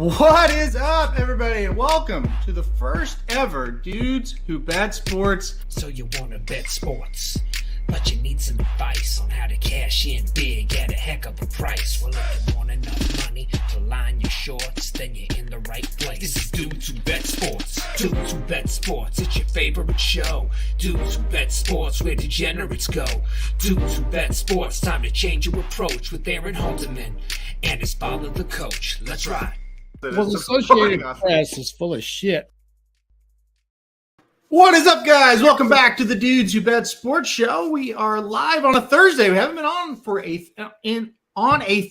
What is up, everybody, and welcome to the first ever Dudes Who Bet Sports. So you wanna bet sports, but you need some advice on how to cash in big at a heck of a price. Well, if you want enough money to line your shorts, then you're in the right place. This is Dudes Who Bet Sports. Dudes Who Bet Sports, it's your favorite show. Dudes Who Bet Sports, where degenerates go. Dudes Who Bet Sports, time to change your approach with Aaron Halterman and his father, the coach. Let's ride. Well, the Associated Press is full of shit. What is up, guys? Welcome back to the Dudes Who Bet Sports Show. We are live on a Thursday. We haven't been on for a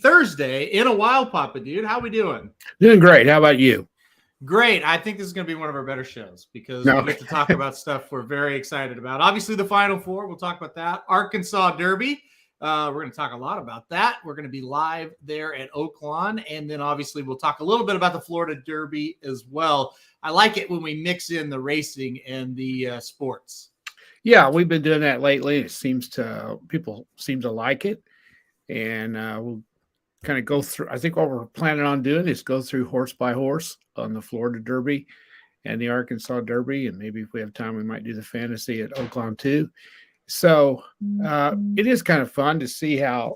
Thursday in a while, Papa Dude. How we doing? Doing great. How about you? Great. I think this is going to be one of our better shows because we get to talk about stuff we're very excited about. Obviously, the Final Four. We'll talk about that. Arkansas Derby. We're going to talk a lot about that. We're going to be live there at Oaklawn. And then obviously we'll talk a little bit about the Florida Derby as well. I like it when we mix in the racing and the sports. Yeah, we've been doing that lately. It seems people seem to like it. And we'll kind of go through, I think what we're planning on doing is go through horse by horse on the Florida Derby and the Arkansas Derby. And maybe if we have time, we might do the fantasy at Oaklawn too. So it is kind of fun to see how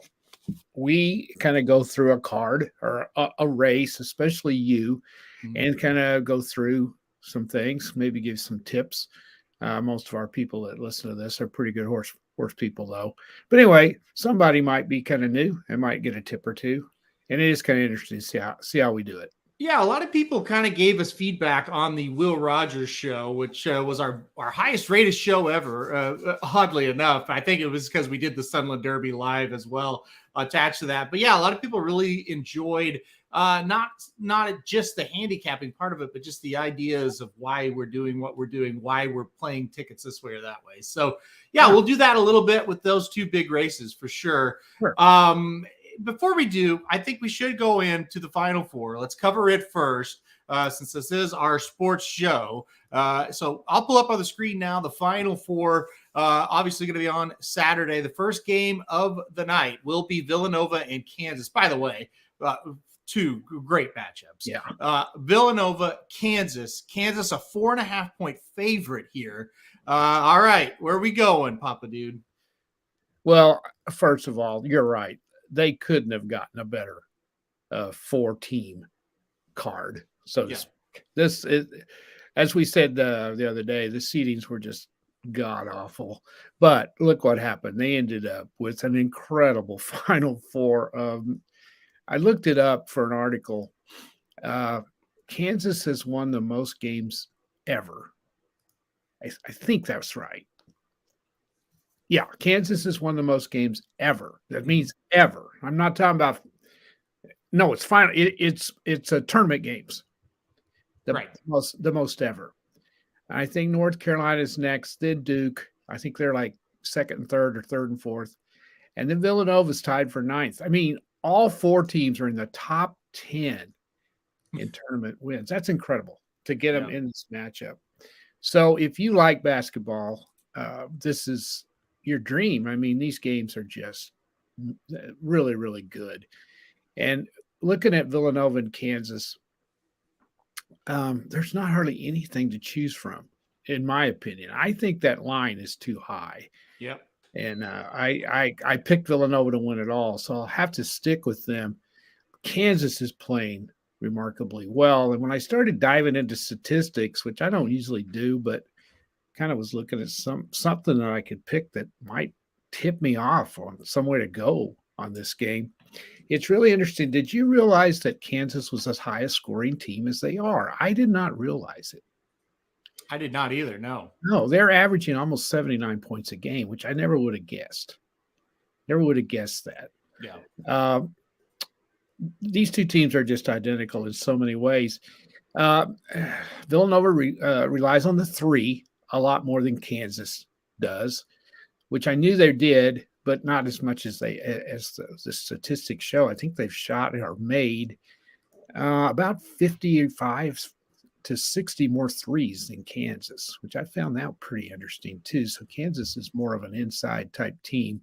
we kind of go through a card or a race, especially you, and kind of go through some things, maybe give some tips. Most of our people that listen to this are pretty good horse people, though. But anyway, somebody might be kind of new and might get a tip or two. And it is kind of interesting to see how we do it. Yeah, a lot of people kind of gave us feedback on the Will Rogers show, which was our highest rated show ever, oddly enough. I think it was because we did the Sunland Derby live as well attached to that. But yeah, a lot of people really enjoyed not just the handicapping part of it, but just the ideas of why we're doing what we're doing, why we're playing tickets this way or that way. So yeah, we'll do that a little bit with those two big races for sure. Before we do, I think we should go into the Final Four. Let's cover it first, since this is our sports show. So I'll pull up on the screen now the Final Four. Obviously going to be on Saturday. The first game of the night will be Villanova and Kansas. By the way, two great matchups. Yeah. Villanova, Kansas. Kansas, a 4.5-point favorite here. All right, where are we going, Papa Dude? Well, first of all, you're right. They couldn't have gotten a better 4-team card. So this is, as we said the other day, the seedings were just god awful. But look what happened. They ended up with an incredible Final Four. I looked it up for an article. Kansas has won the most games ever. I think that's right. Yeah, Kansas has won the most games ever. That means ever. I'm not talking about. No, it's final. It's a tournament games. The most ever. I think North Carolina's next. Then Duke. I think they're like second and third, or third and fourth, and then Villanova's tied for ninth. I mean, all four teams are in the top 10 in tournament wins. That's incredible to get them in this matchup. So if you like basketball, this is your dream. I mean, these games are just really, really good. And looking at Villanova and Kansas, there's not hardly anything to choose from, in my opinion. I think that line is too high. Yep. And I picked Villanova to win it all, so I'll have to stick with them. Kansas is playing remarkably well. And when I started diving into statistics, which I don't usually do, but kind of was looking at something that I could pick that might tip me off on somewhere to go on this game. It's really interesting. Did you realize that Kansas was as high a scoring team as they are? I did not realize it. I did not either. No, they're averaging almost 79 points a game, which I never would have guessed. Never would have guessed that. Yeah. These two teams are just identical in so many ways. Villanova relies on the three a lot more than Kansas does, which I knew they did, but not as much as the statistics show. I think they've shot or made about 55 to 60 more threes than Kansas, which I found that pretty interesting too. So Kansas is more of an inside type team.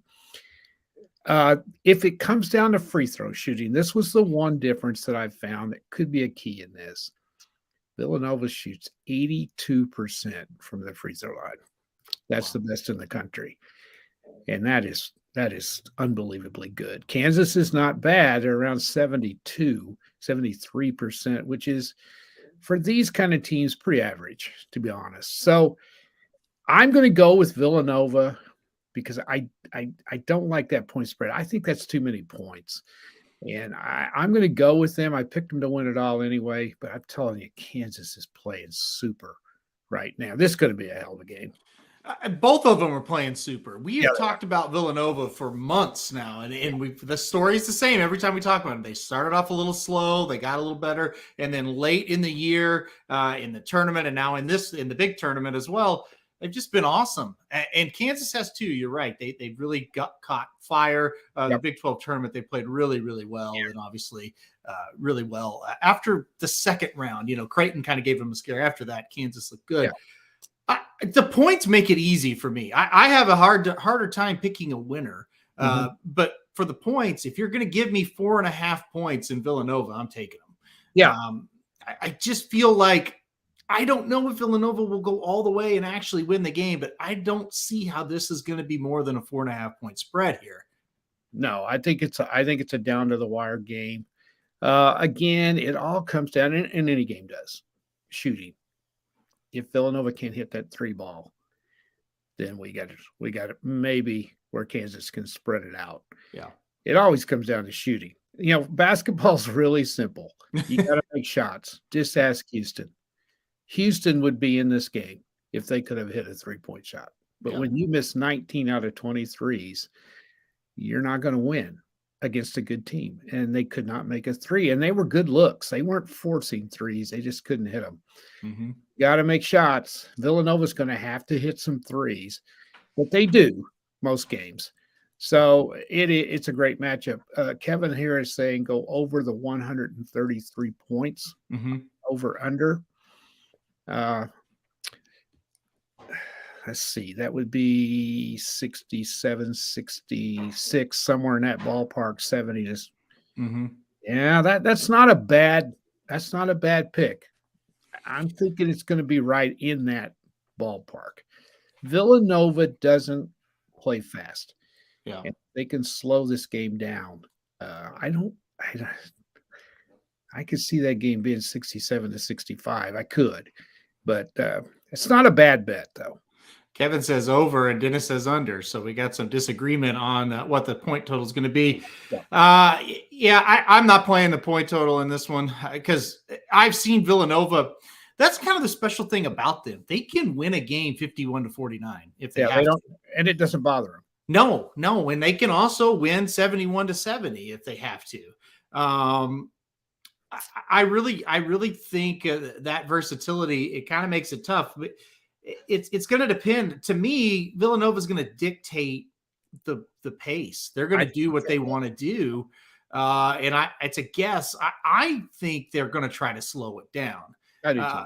If it comes down to free throw shooting, this was the one difference that I found that could be a key in this. Villanova shoots 82% from the free throw line. That's the best in the country. And that is unbelievably good. Kansas is not bad. They're around 73%, which is for these kind of teams pretty average, to be honest. So I'm going to go with Villanova because I don't like that point spread. I think that's too many points. And I'm going to go with them. I picked them to win it all anyway, but I'm telling you, Kansas is playing super right now. This is going to be a hell of a game. Both of them are playing super. We have talked about Villanova for months now, and the story's the same every time we talk about them. They started off a little slow, they got a little better, and then late in the year, in the tournament, and now in the big tournament as well, they've just been awesome. And Kansas has too. You're right. They really caught fire. The Big 12 tournament, they played really, really well, and obviously really well after the second round. Creighton kind of gave them a scare. After that, Kansas looked good. The points make it easy for me. I have a harder time picking a winner. But for the points, if you're going to give me 4.5 points in Villanova, I'm taking them. Yeah. I just feel like I don't know if Villanova will go all the way and actually win the game, but I don't see how this is going to be more than a 4.5 point spread here. No, I think it's a down to the wire game. Again, it all comes down, and any game does, shooting. If Villanova can't hit that 3 ball, then we got it maybe where Kansas can spread it out. Yeah. It always comes down to shooting. Basketball's really simple. You got to make shots. Just ask Houston. Houston would be in this game if they could have hit a 3-point shot. But when you miss 19 out of 23s, you're not going to win against a good team. And they could not make a 3. And they were good looks. They weren't forcing threes. They just couldn't hit them. Mm-hmm. Got to make shots. Villanova's going to have to hit some threes, but they do most games. So it's a great matchup. Kevin here is saying go over the 133 points, over under. Let's see. That would be 67, 66, somewhere in that ballpark, 70 is. Yeah, that's not a bad pick. I'm thinking it's going to be right in that ballpark. Villanova doesn't play fast. Yeah. And they can slow this game down. I could see that game being 67-65. I could, but it's not a bad bet though. Kevin says over and Dennis says under. So we got some disagreement on what the point total is going to be. I'm not playing the point total in this one because I've seen Villanova. That's kind of the special thing about them. They can win a game 51-49 if they have to. And it doesn't bother them. No. And they can also win 71-70 if they have to. I really think that versatility, it kind of makes it tough, but it's going to depend. To me, Villanova is going to dictate the pace. They're going to do what they want to do. And it's a guess. I think they're going to try to slow it down. I do too.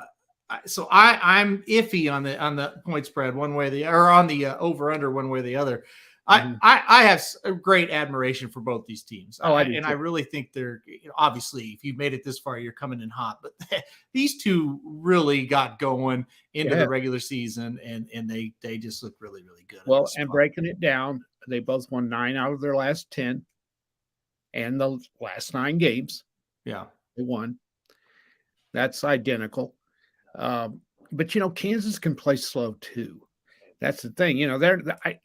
So I'm iffy on the point spread one way or the or on the over under one way or the other. I have a great admiration for both these teams. I do too. I really think they're obviously, if you've made it this far, you're coming in hot. But these two really got going into the regular season, and they just look really, really good. Well, and breaking it down, they both won 9 out of their last 10, and the last 9 games. Yeah, they won. That's identical. But Kansas can play slow too. That's the thing.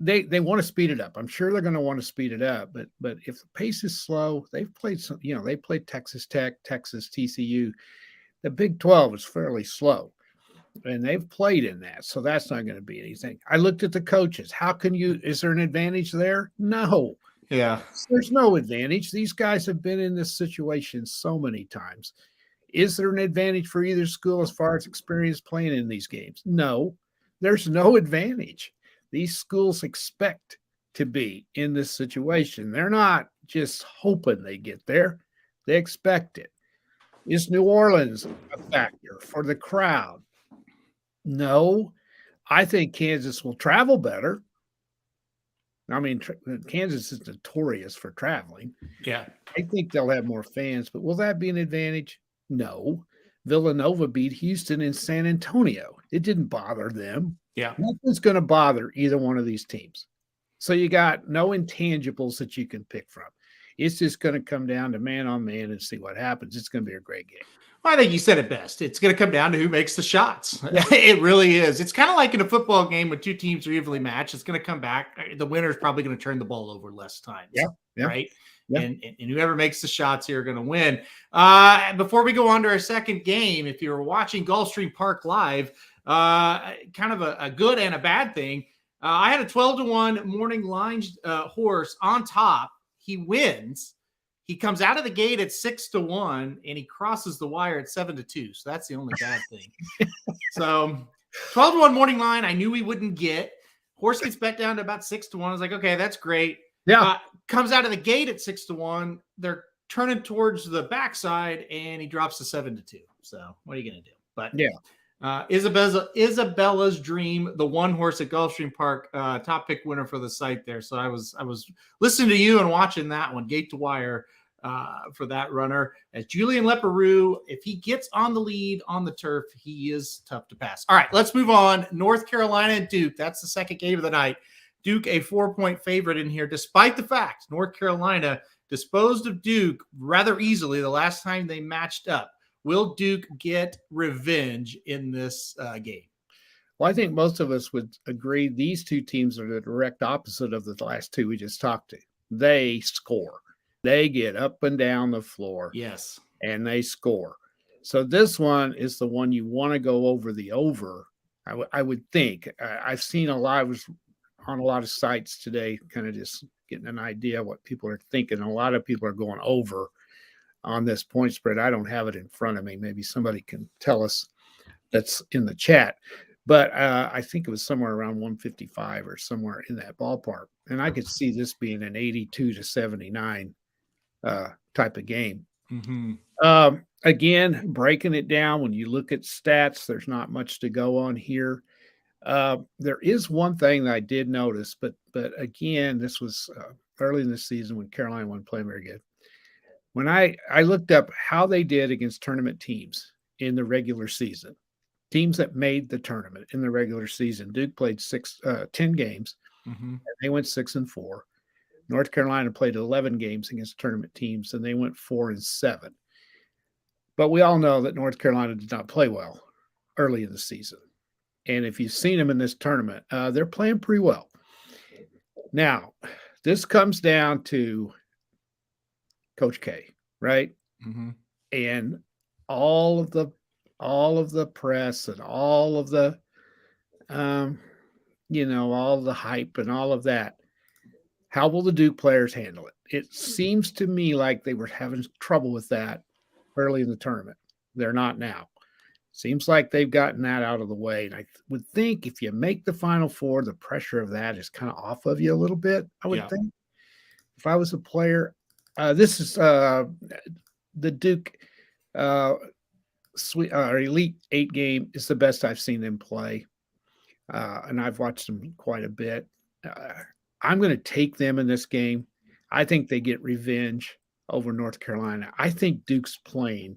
They want to speed it up. I'm sure they're going to want to speed it up. But if the pace is slow, they've played some. They played Texas Tech, Texas, TCU. The Big 12 is fairly slow, and they've played in that. So that's not going to be anything. I looked at the coaches. Is there an advantage there? No. Yeah. There's no advantage. These guys have been in this situation so many times. Is there an advantage for either school as far as experience playing in these games? No, there's no advantage. These schools expect to be in this situation. They're not just hoping they get there. They expect it. Is New Orleans a factor for the crowd? No. I think Kansas will travel better. I mean, Kansas is notorious for traveling. Yeah. I think they'll have more fans, but will that be an advantage? No. Villanova beat Houston and San Antonio. It didn't bother them. Yeah. Nothing's going to bother either one of these teams. So you got no intangibles that you can pick from. It's just going to come down to man on man and see what happens. It's going to be a great game. Well, I think you said it best. It's going to come down to who makes the shots. It really is. It's kind of like in a football game when two teams are evenly matched. It's going to come back. The winner is probably going to turn the ball over less times. Yeah. Right. Yeah. And whoever makes the shots here are going to win. Before we go on to our second game, if you're watching Gulfstream Park live, kind of a good and a bad thing. I had a 12-1 morning line horse on top. He wins. He comes out of the gate at 6-1 and he crosses the wire at 7-2. So that's the only bad thing. So 12-1 morning line. I knew we wouldn't get. Horse gets bet down to about 6-1. I was like, okay, that's great. Yeah. Comes out of the gate at 6-1. They're turning towards the backside and he drops to 7-2. So what are you going to do? But yeah. Isabella's Dream, the one horse at Gulfstream Park, top pick winner for the site there. So I was listening to you and watching that one, gate to wire, for that runner. As Julian Leparoux, if he gets on the lead on the turf, he is tough to pass. All right, let's move on. North Carolina and Duke. That's the second game of the night. Duke a 4-point favorite in here, despite the fact North Carolina disposed of Duke rather easily the last time they matched up. Will Duke get revenge in this game? Well, I think most of us would agree these two teams are the direct opposite of the last two we just talked to. They score. They get up and down the floor. Yes. And they score. So this one is the one you want to go over the over. I would think. I've seen a lot of sites today, kind of just getting an idea what people are thinking. A lot of people are going over on this point spread. I don't have it in front of me. Maybe somebody can tell us that's in the chat. But I think it was somewhere around 155 or somewhere in that ballpark. And I could see this being an 82-79 type of game. Mm-hmm. Again, breaking it down, when you look at stats, there's not much to go on here. There is one thing that I did notice, but again, this was early in the season when Carolina wasn't playing very good. When I looked up how they did against tournament teams in the regular season, teams that made the tournament in the regular season, Duke played 10 games. Mm-hmm. And they went 6-4. North Carolina played 11 games against tournament teams, and they went 4-7. But we all know that North Carolina did not play well early in the season. And if you've seen them in this tournament, they're playing pretty well. Now, this comes down to Coach K, right? Mm-hmm. And all of the press and all of the, all the hype and all of that. How will the Duke players handle it? It seems to me like they were having trouble with that early in the tournament. They're not now. Seems like they've gotten that out of the way. And I would think if you make the Final Four, the pressure of that is kind of off of you a little bit, I would think. If I was a player, this is the Duke Elite 8 game is the best I've seen them play. And I've watched them quite a bit. I'm going to take them in this game. I think they get revenge over North Carolina. I think Duke's playing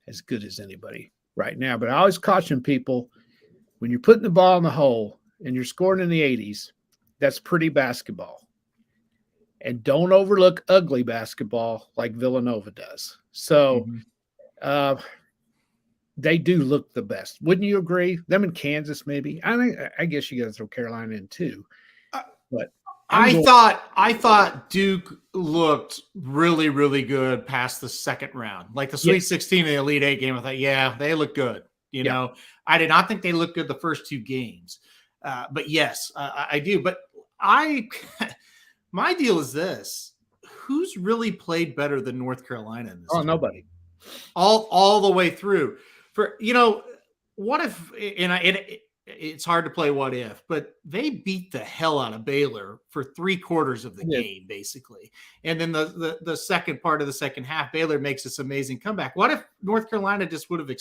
as good as anybody right now. But I always caution people, when you're putting the ball in the hole and you're scoring in the 80s, that's pretty basketball. And don't overlook ugly basketball like Villanova does. So they do look the best. Wouldn't you agree? Them in Kansas, maybe. I guess you got to throw Carolina in too. But I thought Duke looked really, really good past the second round. Like the Sweet 16 and the Elite 8 game, I thought, yeah, they look good. You know, I did not think they looked good the first two games. But yes, I do. But my deal is this. Who's really played better than North Carolina in this? Oh, nobody. All the way through. What if, it's hard to play what if, but they beat the hell out of Baylor for 3/4 of the game, basically. And then the second part of the second half, Baylor makes this amazing comeback. What if North Carolina just would have,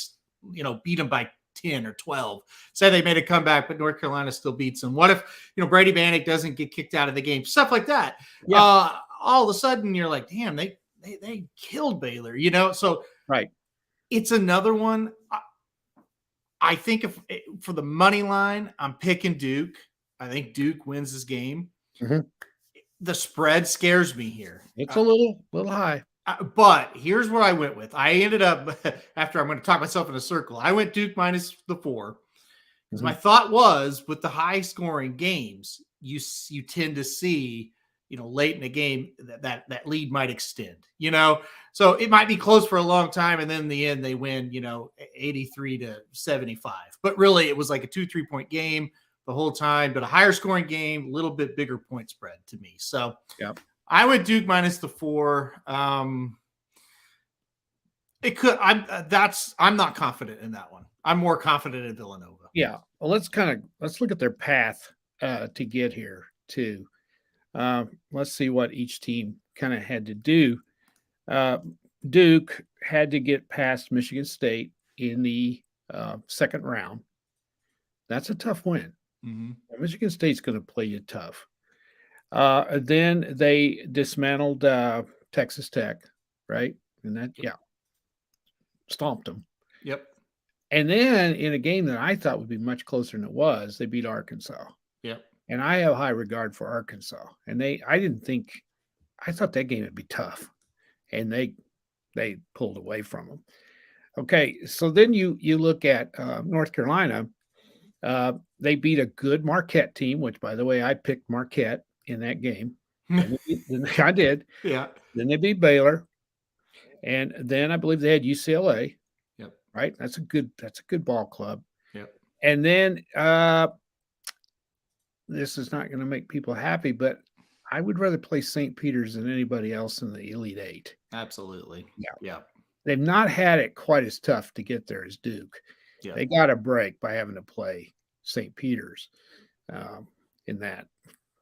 beat them by 10 or 12. Say they made a comeback, but North Carolina still beats them. What if, Brady Bannock doesn't get kicked out of the game? Stuff like that. Yeah. All of a sudden you're like, damn, they killed Baylor, So right. It's another one. I think if for the money line, I'm picking Duke. I think Duke wins this game. Mm-hmm. The spread scares me here. It's a little high. But here's what I went with. I ended up, after I'm going to talk myself in a circle, I went Duke minus the 4. Because my thought was, with the high scoring games, you tend to see, late in the game that lead might extend, So it might be close for a long time, and then in the end they win, 83-75. But really, it was like a 2-3 point game the whole time, but a higher scoring game, a little bit bigger point spread to me. So yeah. I went Duke minus the 4. It could. I'm not confident in that one. I'm more confident in Villanova. Yeah. Well, let's look at their path to get here too. Let's see what each team kind of had to do. Duke had to get past Michigan State in the second round. That's a tough win. Mm-hmm. Michigan State's going to play you tough. Then they dismantled Texas Tech, right? And that, stomped them. Yep. And then in a game that I thought would be much closer than it was, they beat Arkansas. Yep. And I have high regard for Arkansas. And I thought that game would be tough. And they pulled away from them. Okay, so then you look at North Carolina. They beat a good Marquette team, which, by the way, I picked Marquette in that game. I did. Yeah. Then they beat Baylor. And then I believe they had UCLA. Yep. Right? That's a good ball club. Yep. And then this is not going to make people happy, but I would rather play St. Peter's than anybody else in the Elite Eight. Absolutely. Yeah. Yeah. They've not had it quite as tough to get there as Duke. Yeah. They got a break by having to play St. Peter's in that.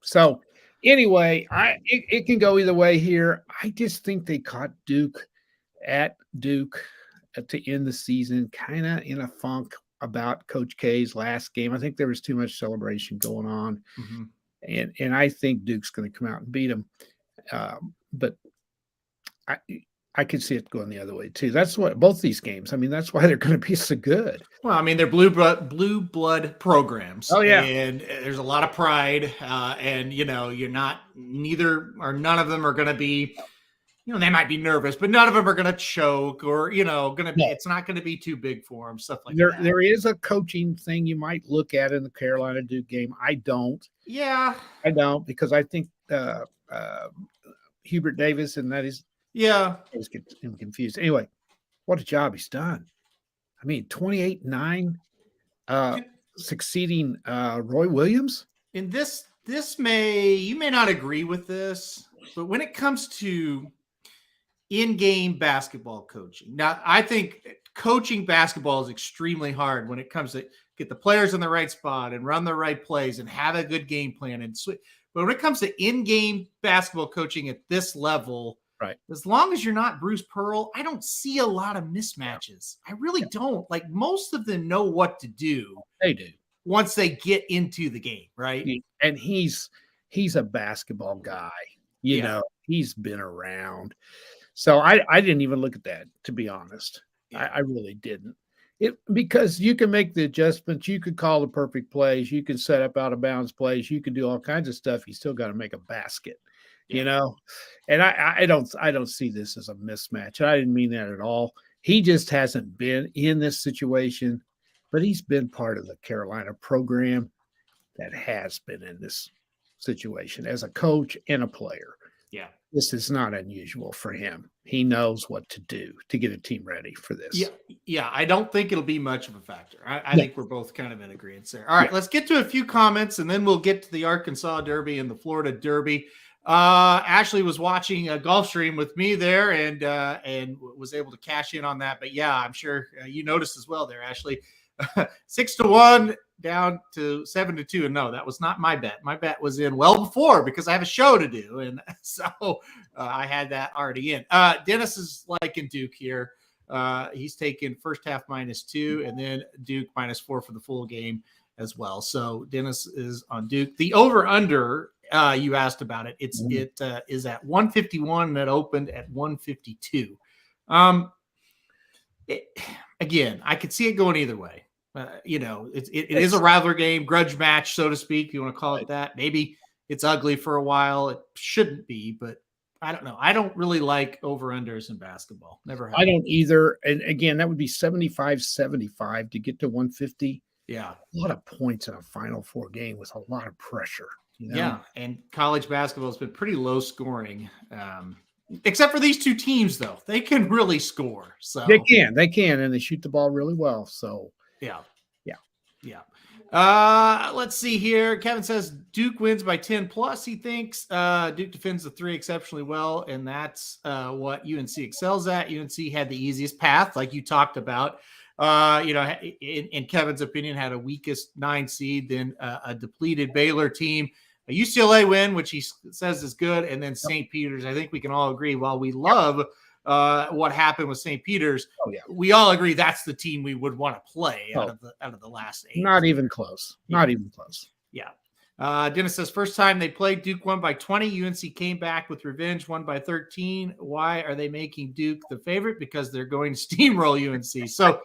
So anyway, it can go either way here. I just think they caught Duke to end the season, kind of in a funk about Coach K's last game. I think there was too much celebration going on. Mm-hmm. And I think Duke's going to come out and beat them. But I could see it going the other way too. That's what both these games. I mean, that's why they're going to be so good. Well, I mean, they're blue blood programs. Oh yeah, and there's a lot of pride. And none of them are going to be. They might be nervous, but none of them are going to choke or going to be. It's not going to be too big for them. Stuff like that. There is a coaching thing you might look at in the Carolina Duke game. I don't. Yeah, I don't, because I think Hubert Davis, and that is. Yeah. I was getting confused. Anyway, what a job he's done. I mean, 28-9, succeeding Roy Williams. In this you may not agree with this, but when it comes to in-game basketball coaching, now I think coaching basketball is extremely hard when it comes to get the players in the right spot and run the right plays and have a good game plan. But when it comes to in-game basketball coaching at this level, right, as long as you're not Bruce Pearl, I don't see a lot of mismatches. I really don't. Like, most of them know what to do. They do. Once they get into the game, right? And he's a basketball guy. You know, he's been around. So I didn't even look at that, to be honest. Yeah. I really didn't. Because you can make the adjustments, you could call the perfect plays, you can set up out of bounds plays, you can do all kinds of stuff. You still got to make a basket. And I don't see this as a mismatch. I didn't mean that at all. He just hasn't been in this situation, but he's been part of the Carolina program that has been in this situation as a coach and a player. Yeah. This is not unusual for him. He knows what to do to get a team ready for this. Yeah. I don't think it'll be much of a factor. I think we're both kind of in agreement there. All right, let's get to a few comments, and then we'll get to the Arkansas Derby and the Florida Derby. Ashley was watching a golf stream with me there and was able to cash in on that. But yeah, I'm sure you noticed as well there, Ashley. 6-1 down to 7-2. And no, that was not my bet. My bet was in well before, because I have a show to do. And so I had that already in. Dennis is liking Duke here. He's taken first half -2, and then Duke -4 for the full game as well. So Dennis is on Duke. The over/under, you asked about it. It is at 151, and it opened at 152. Again, I could see it going either way. It is a rivalry game, grudge match, so to speak, if you want to call it that. Maybe it's ugly for a while. It shouldn't be, but I don't know. I don't really like over-unders in basketball. Never have. I don't either. And again, that would be 75-75 to get to 150. Yeah. A lot of points in a Final Four game with a lot of pressure. Yeah. And college basketball has been pretty low scoring. Except for these two teams, though. They can really score. So they can, and they shoot the ball really well. So yeah. Yeah. Let's see here. Kevin says Duke wins by 10+. He thinks Duke defends the 3 exceptionally well, and that's what UNC excels at. UNC had the easiest path, like you talked about. In Kevin's opinion, had a weakest 9 seed, then a depleted Baylor team, a UCLA win, which he says is good, and then St. Peter's. I think we can all agree, while we love what happened with St. Peter's, we all agree that's the team we would want to play out of the last 8. Not even close. Not even close. Yeah. Dennis says first time they played, Duke won by 20. UNC came back with revenge, won by 13. Why are they making Duke the favorite? Because they're going to steamroll UNC. So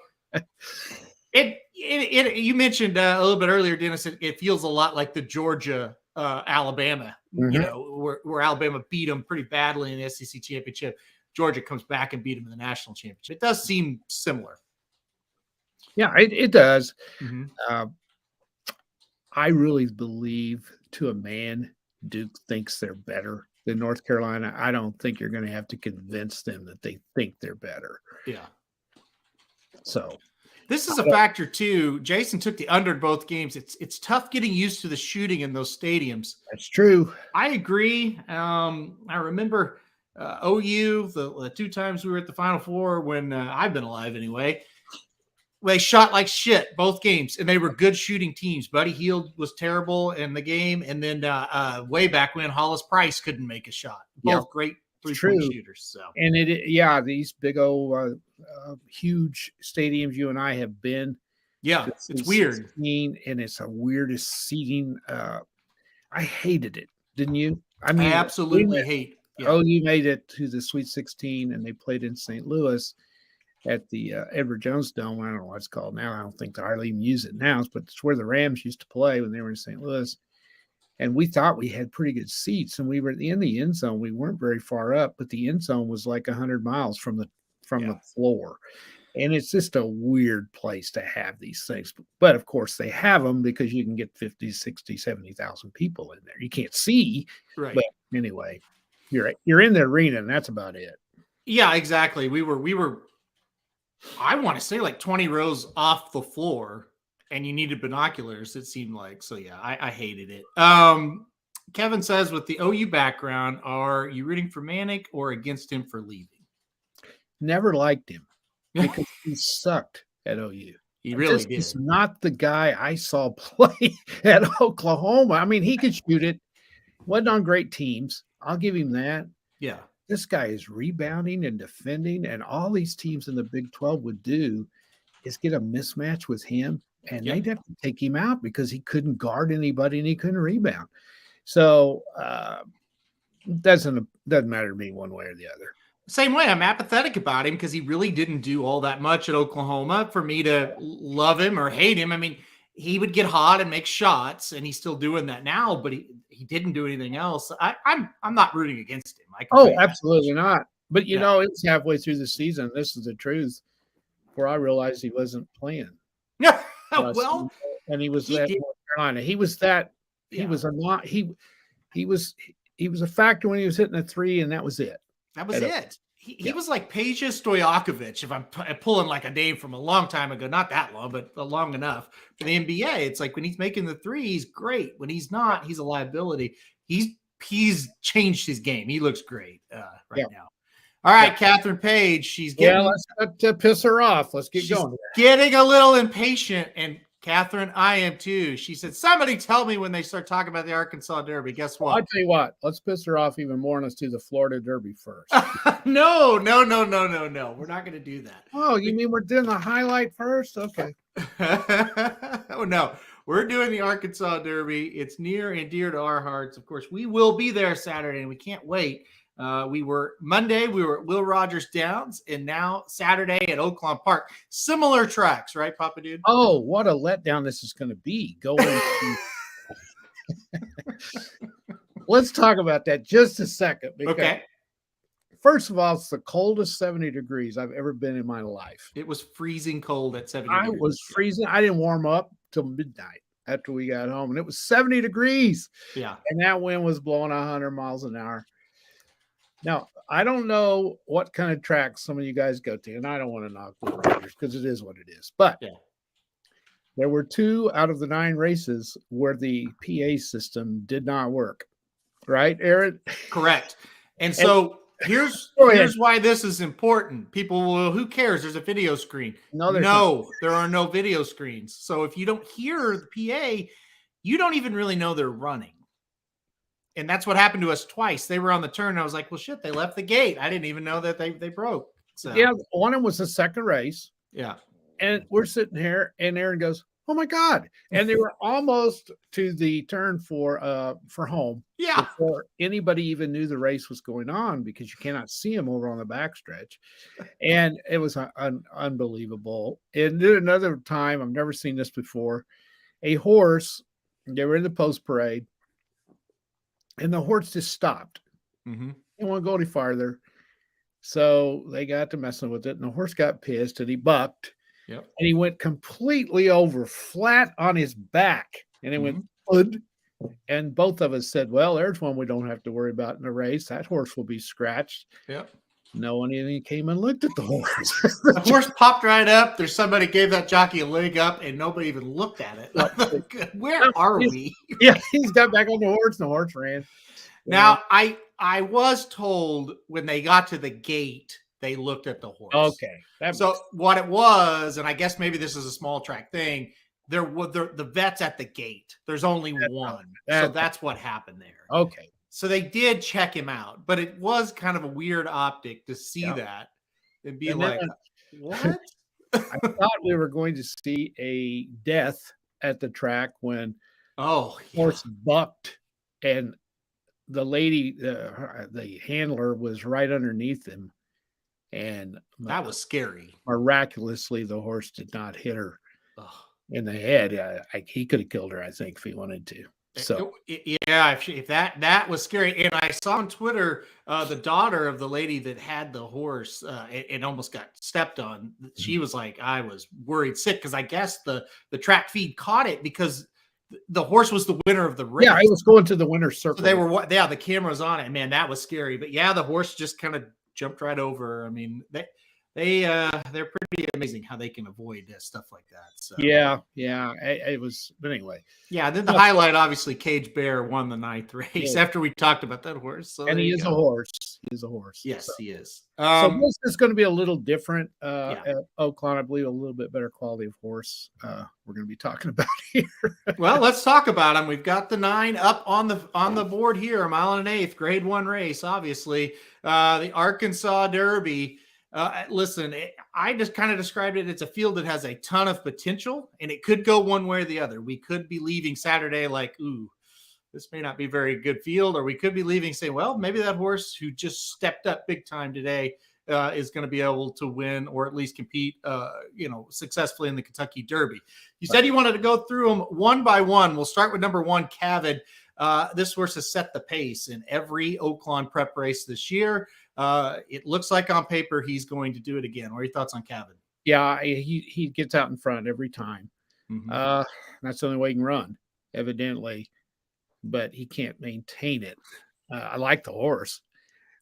you mentioned a little bit earlier, Dennis, it feels a lot like the Georgia Alabama, where Alabama beat them pretty badly in the SEC championship. Georgia comes back and beat them in the national championship. It does seem similar. Yeah, it does. Mm-hmm. I really believe, to a man, Duke thinks they're better than North Carolina. I don't think you're going to have to convince them that they think they're better. Yeah. So this is a factor too. Jason took the under in both games. It's tough getting used to the shooting in those stadiums. That's true. I agree. I remember OU, the 2 times we were at the Final Four when I've been alive anyway. They shot like shit both games, and they were good shooting teams. Buddy Hield was terrible in the game, and then way back when Hollis Price couldn't make a shot. Both great 3-point shooters. So, and these big old huge stadiums you and I have been. Yeah, it's weird. And it's the weirdest seating. I hated it, didn't you? I absolutely hate. Yeah. Oh, you made it to the Sweet 16, and they played in St. Louis at the Edward Jones Dome. I don't know what it's called now. I don't think they hardly even use it now, but it's where the Rams used to play when they were in St. Louis. And we thought we had pretty good seats, and we were in the end zone. We weren't very far up, but the end zone was like 100 miles from the floor. And it's just a weird place to have these things. But of course they have them because you can get 50, 60, 70,000 people in there. You can't see. Right. But anyway, you're in the arena, and that's about it. Yeah, exactly. We were I want to say like 20 rows off the floor, and you needed binoculars, it seemed like. So yeah, I hated it. Kevin says, with the OU background, are you rooting for Manick or against him for leaving? Never liked him because he sucked at OU. He really did. He's not the guy I saw play at Oklahoma. I mean, he could shoot it. Wasn't on great teams. I'll give him that. Yeah. This guy is rebounding and defending, and all these teams in the Big 12 would do is get a mismatch with him, and they'd have to take him out because he couldn't guard anybody and he couldn't rebound. So doesn't matter to me one way or the other. Same way, I'm apathetic about him because he really didn't do all that much at Oklahoma for me to love him or hate him. I mean, he would get hot and make shots, and he's still doing that now, but he didn't do anything else. I'm not rooting against him. Absolutely not. But it's halfway through the season. This is the truth. Where I realized he wasn't playing. Yeah. Well, and he was at North Carolina. He was that. He was a not. He was a factor when he was hitting a 3, and that was it. That was it. He was like Peja Stojakovic, if I'm pulling like a name from a long time ago, not that long, but long enough for the NBA. It's like when he's making the 3, he's great. When he's not, he's a liability. He's changed his game. He looks great now. All right, Catherine Page. She's getting let's not piss her off. Let's get going. Getting a little impatient. And Catherine, I am too. She said, somebody tell me when they start talking about the Arkansas Derby. Guess I'll what? tell you what, let's piss her off even more and let's do the Florida Derby first. No. We're not going to do that. Oh, you mean we're doing the highlight first? Okay. Oh, no. We're doing the Arkansas Derby. It's near and dear to our hearts. Of course, we will be there Saturday, and we can't wait. Monday, we were at Will Rogers Downs, and now Saturday at Oaklawn Park. Similar tracks, right, Papa Dude? Oh, what a letdown this is going to be. Let's talk about that just a second. Okay. First of all, it's the coldest 70 degrees I've ever been in my life. It was freezing cold at 70 I degrees. was freezing. I didn't warm up till midnight after we got home, and it was 70 degrees. Yeah. And that wind was blowing 100 miles an hour. Now, I don't know what kind of tracks some of you guys go to, and I don't want to knock Will Rogers because it is what it is. But there were 2 out of the 9 races where the PA system did not work. Right, Aaron? Correct. And so here's why this is important. People will, who cares? There's a video screen. No, there are no video screens. So if you don't hear the PA, you don't even really know they're running. And that's what happened to us twice. They were on the turn. And I was like, well, shit, they left the gate. I didn't even know that they broke. So yeah, one of them was the second race. Yeah. And we're sitting here, and Aaron goes, oh my God. And they were almost to the turn for home. Yeah. Before anybody even knew the race was going on, because you cannot see them over on the backstretch. And it was unbelievable. And then another time, I've never seen this before, a horse, they were in the post parade, and the horse just stopped. Mm-hmm. Didn't want to go any farther. So they got to messing with it, and the horse got pissed, and he bucked. Yep. And he went completely over flat on his back, and it went thud. And both of us said, well, there's one we don't have to worry about in the race. That horse will be scratched. Yep. No one even came and looked at the horse. The horse popped right up. There's somebody gave that jockey a leg up, and nobody even looked at it. Where are we? Yeah, he's got back on the horse, and the horse ran. Now, I was told when they got to the gate, they looked at the horse. Okay. So what it was, and I guess maybe this is a small track thing, there were the vet's at the gate. There's only one. So that's what happened there. Okay. So they did check him out, but it was kind of a weird optic to see that and be like, what? I thought we were going to see a death at the track when horse bucked, and the lady, the handler, was right underneath him. And that was scary. Miraculously, the horse did not hit her in the head. He could have killed her, I think, if he wanted to. So yeah, if that was scary. And I saw on Twitter the daughter of the lady that had the horse and almost got stepped on. She was like, I was worried sick, because I guess the track feed caught it because the horse was the winner of the race. Yeah, it was going to the winner's circle. So they were, the camera's on it. Man, that was scary. But yeah, the horse just kind of jumped right over. I mean, they're pretty amazing how they can avoid stuff like that. So yeah, it was. But anyway, yeah. Then the highlight, obviously, Cage Bear won the 9th race after we talked about that horse. So and he is a horse. He is a horse. Yes, he is. So this is going to be a little different at Oaklawn. I believe a little bit better quality of horse. We're going to be talking about here. Well, let's talk about them. We've got the 9 up on the board here. A 1.125 Grade 1 race. Obviously, the Arkansas Derby. Listen, I just kind of described it. It's a field that has a ton of potential, and it could go one way or the other. We could be leaving Saturday like, ooh, this may not be a very good field, or we could be leaving saying, well, maybe that horse who just stepped up big time today is going to be able to win, or at least compete, successfully in the Kentucky Derby. You said you wanted to go through them one by one. We'll start with number 1, Cavid. This horse has set the pace in every Oaklawn prep race this year. It looks like on paper he's going to do it again. What are your thoughts on Cavid? Yeah, he gets out in front every time. Mm-hmm. That's the only way he can run, evidently, but he can't maintain it. I like the horse.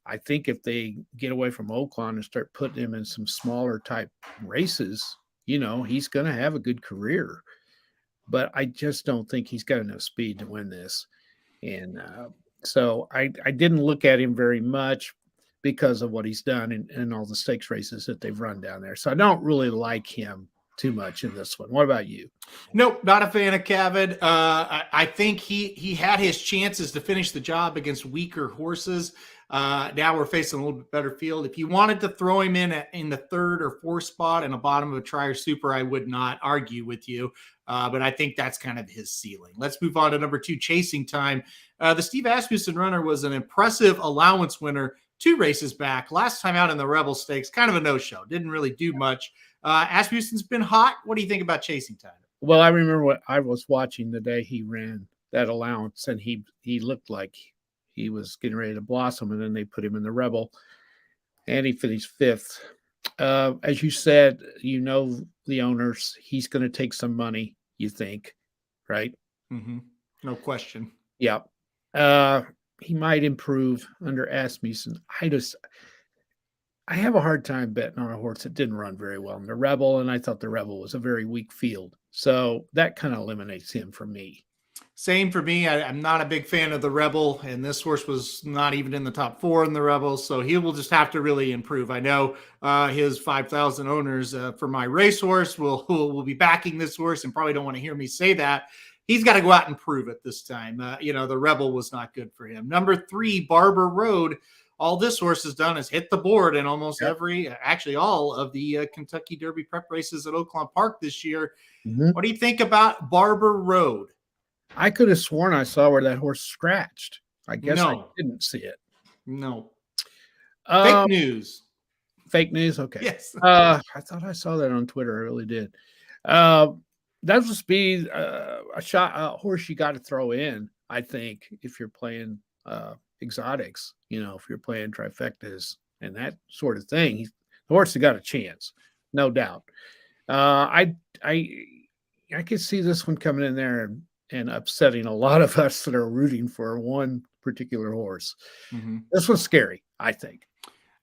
I think if they get away from Oaklawn and start putting him in some smaller type races, he's going to have a good career. But I just don't think he's got enough speed to win this. And so I didn't look at him very much because of what he's done in all the stakes races that they've run down there. So I don't really like him too much in this one. What about you? Nope, not a fan of Cavitt. I think he had his chances to finish the job against weaker horses. Now we're facing a little bit better field. If you wanted to throw him in the third or fourth spot in the bottom of a Trier Super, I would not argue with you. But I think that's kind of his ceiling. Let's move on to number 2, Chasing Time. The Steve Asmussen runner was an impressive allowance winner 2 races back. Last time out in the Rebel Stakes, kind of a no-show. Didn't really do much. Asmussen's been hot. What do you think about Chasing Time? Well, I remember what I was watching the day he ran that allowance, and he looked like he was getting ready to blossom, and then they put him in the Rebel, and he finished 5th. As you said, the owners. He's going to take some money, you think, right? Mm-hmm. No question. Yeah. He might improve under Asmussen. I have a hard time betting on a horse that didn't run very well in the Rebel, and I thought the Rebel was a very weak field. So that kind of eliminates him for me. Same for me. I'm not a big fan of the Rebel, and this horse was not even in the top 4 in the Rebel, so he will just have to really improve. I know his 5,000 owners for my racehorse will be backing this horse and probably don't want to hear me say that. He's got to go out and prove it this time. The Rebel was not good for him. Number 3, Barber Road. All this horse has done is hit the board in almost all of the Kentucky Derby prep races at Oaklawn Park this year. Mm-hmm. What do you think about Barber Road? I could have sworn I saw where that horse scratched. I guess I didn't see it. No. Fake news. Fake news? Okay. Yes. I thought I saw that on Twitter. I really did. That would be a horse you got to throw in, I think, if you're playing exotics, if you're playing trifectas and that sort of thing. The horse has got a chance, no doubt. I could see this one coming in there and upsetting a lot of us that are rooting for one particular horse. Mm-hmm. This one's scary, I think.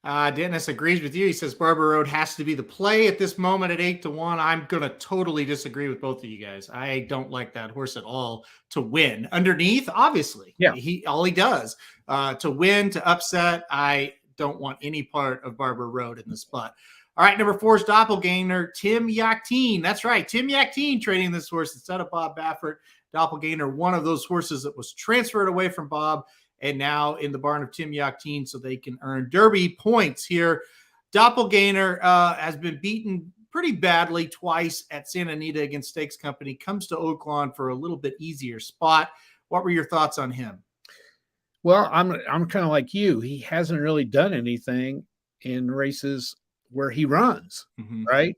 Dennis agrees with you. He says Barber Road has to be the play at this moment at 8-1. I'm going to totally disagree with both of you guys. I don't like that horse at all to win. Underneath, obviously, all he does to win, to upset. I don't want any part of Barber Road in the spot. All right, number 4 is Doppelganger, Tim Yakteen. That's right, Tim Yakteen trading this horse instead of Bob Baffert. Doppelganger, one of those horses that was transferred away from Bob and now in the barn of Tim Yakteen so they can earn Derby points here. Doppelganger has been beaten pretty badly twice at Santa Anita against Stakes Company, comes to Oaklawn for a little bit easier spot. What were your thoughts on him? Well, I'm kind of like you. He hasn't really done anything in races where he runs, mm-hmm. right?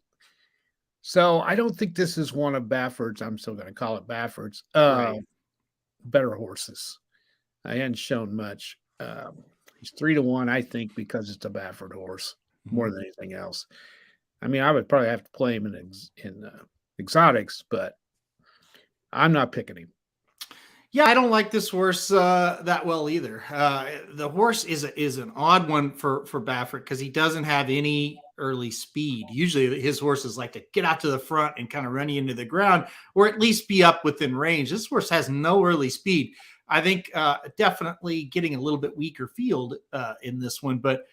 So I don't think this is one of Baffert's, I'm still going to call it Baffert's, better horses. I hadn't shown much. He's 3-1, I think, because it's a Baffert horse more than anything else. I mean, I would probably have to play him in exotics, but I'm not picking him. Yeah, I don't like this horse that well either. The horse is an odd one for Baffert because he doesn't have any early speed. Usually his horses like to get out to the front and kind of run you into the ground or at least be up within range. This horse has no early speed. I think definitely getting a little bit weaker field in this one, but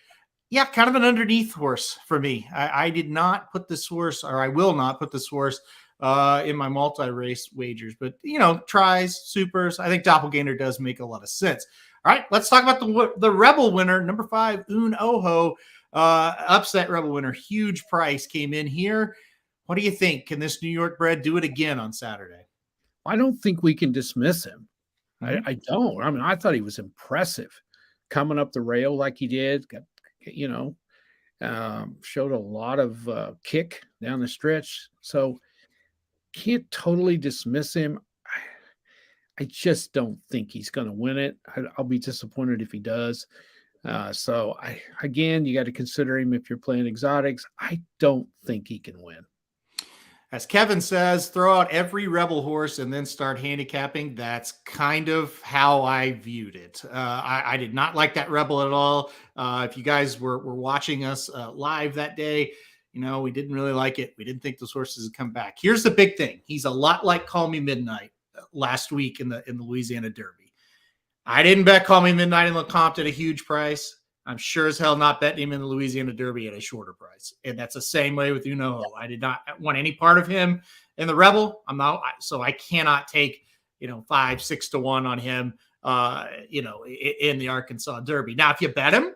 yeah, kind of an underneath horse for me. I did not put this horse, or I will not put this horse in my multi-race wagers, but tries, supers. I think Doppelganger does make a lot of sense. All right, let's talk about the Rebel winner, number 5, Un Ojo, upset Rebel winner, huge price came in here. What do you think? Can this New York bred do it again on Saturday? I don't think we can dismiss him. I don't. I mean, I thought he was impressive coming up the rail like he did. Showed a lot of kick down the stretch. So can't totally dismiss him. I just don't think he's going to win it. I'll be disappointed if he does. So you got to consider him if you're playing exotics. I don't think he can win. As Kevin says, throw out every Rebel horse and then start handicapping. That's kind of how I viewed it. I did not like that Rebel at all. If you guys were watching us live that day, we didn't really like it. We didn't think those horses would come back. Here's the big thing. He's a lot like Call Me Midnight last week in the Louisiana Derby. I didn't bet Call Me Midnight in Lecomte at a huge price. I'm sure as hell not betting him in the Louisiana Derby at a shorter price. And that's the same way with Unoho. I did not want any part of him in the Rebel. So I cannot take, 5, 6 to 1 on him, in the Arkansas Derby. Now, if you bet him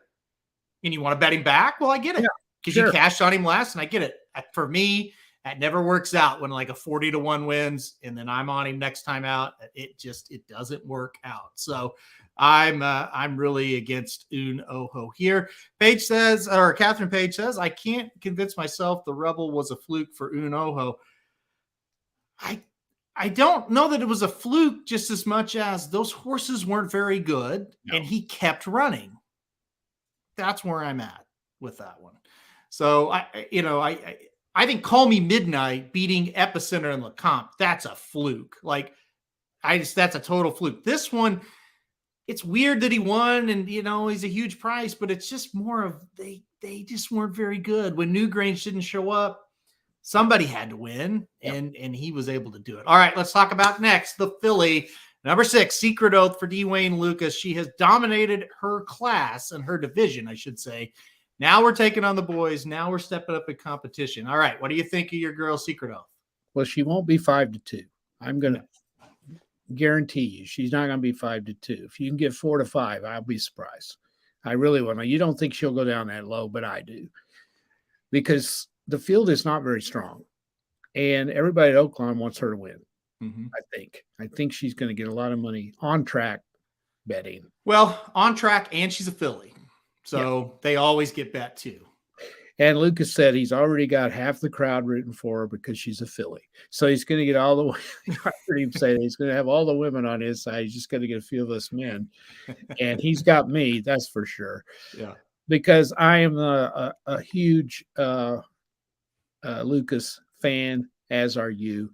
and you want to bet him back, well, I get it. Because you cashed on him last, and I get it. For me, that never works out when like a 40 to 1 wins, and then I'm on him next time out. It doesn't work out. So I'm really against Unoho here. Catherine Page says, I can't convince myself the Rebel was a fluke for Unoho. I don't know that it was a fluke just as much as those horses weren't very good, and he kept running. That's where I'm at with that one. So I think Call Me Midnight beating Epicenter and Lecomte, that's a fluke. That's a total fluke. This one, it's weird that he won, and he's a huge price, but it's just more of they just weren't very good. When Newgrange didn't show up, somebody had to win, and he was able to do it. All right, let's talk about next the filly. Number 6, Secret Oath for Dwayne Lucas. She has dominated her class and her division, I should say. Now we're taking on the boys. Now we're stepping up in competition. All right, what do you think of your girl, Secret Oath? Well, she won't be 5 to 2. I'm going to guarantee you she's not going to be 5 to 2. If you can get 4 to 5, I'll be surprised. I really want to. You don't think she'll go down that low, but I do. Because the field is not very strong. And everybody at Oaklawn wants her to win. Mm-hmm. I think she's going to get a lot of money on track betting. Well, on track, and she's a filly. So they always get bet too. And Lucas said he's already got half the crowd rooting for her because she's a filly. So he's going to get all the I heard him say he's going to have all the women on his side. He's just going to get a few of us men. And he's got me, that's for sure. Yeah. Because I am a huge Lucas fan, as are you,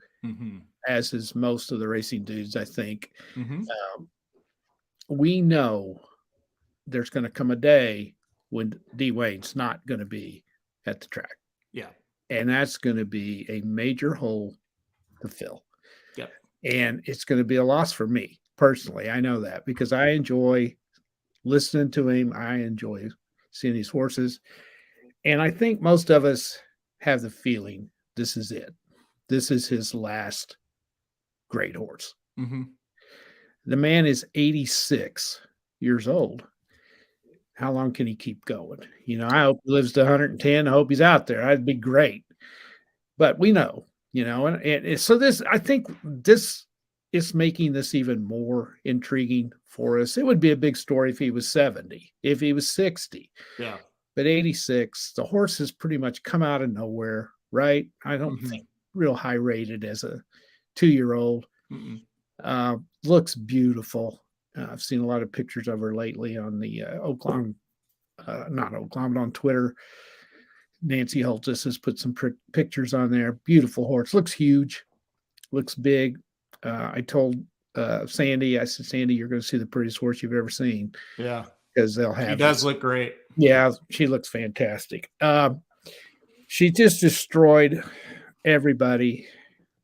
as is most of the racing dudes, I think. We know there's going to come a day when Dwayne's not going to be at the track. Yeah. And that's going to be a major hole to fill. Yep. And it's going to be a loss for me personally. I know that because I enjoy listening to him. I enjoy seeing these horses. And I think most of us have the feeling this is it. This is his last great horse. The man is 86 years old. How long can he keep going? I hope he lives to 110. I hope he's out there. That'd be great. But we know, and so this, I think this is making this even more intriguing for us. It would be a big story if he was 70, if he was 60. Yeah. But 86, the horse has pretty much come out of nowhere, right? I don't think real high rated as a 2-year-old. Looks beautiful. I've seen a lot of pictures of her lately on the Oaklawn, not Oaklawn, but on Twitter. Nancy Holtis has put some pictures on there. Beautiful horse. Looks huge. Looks big. I told Sandy, I said, Sandy, you're going to see the prettiest horse you've ever seen. Yeah. Because they'll have. She does look great. Yeah, she looks fantastic. She just destroyed everybody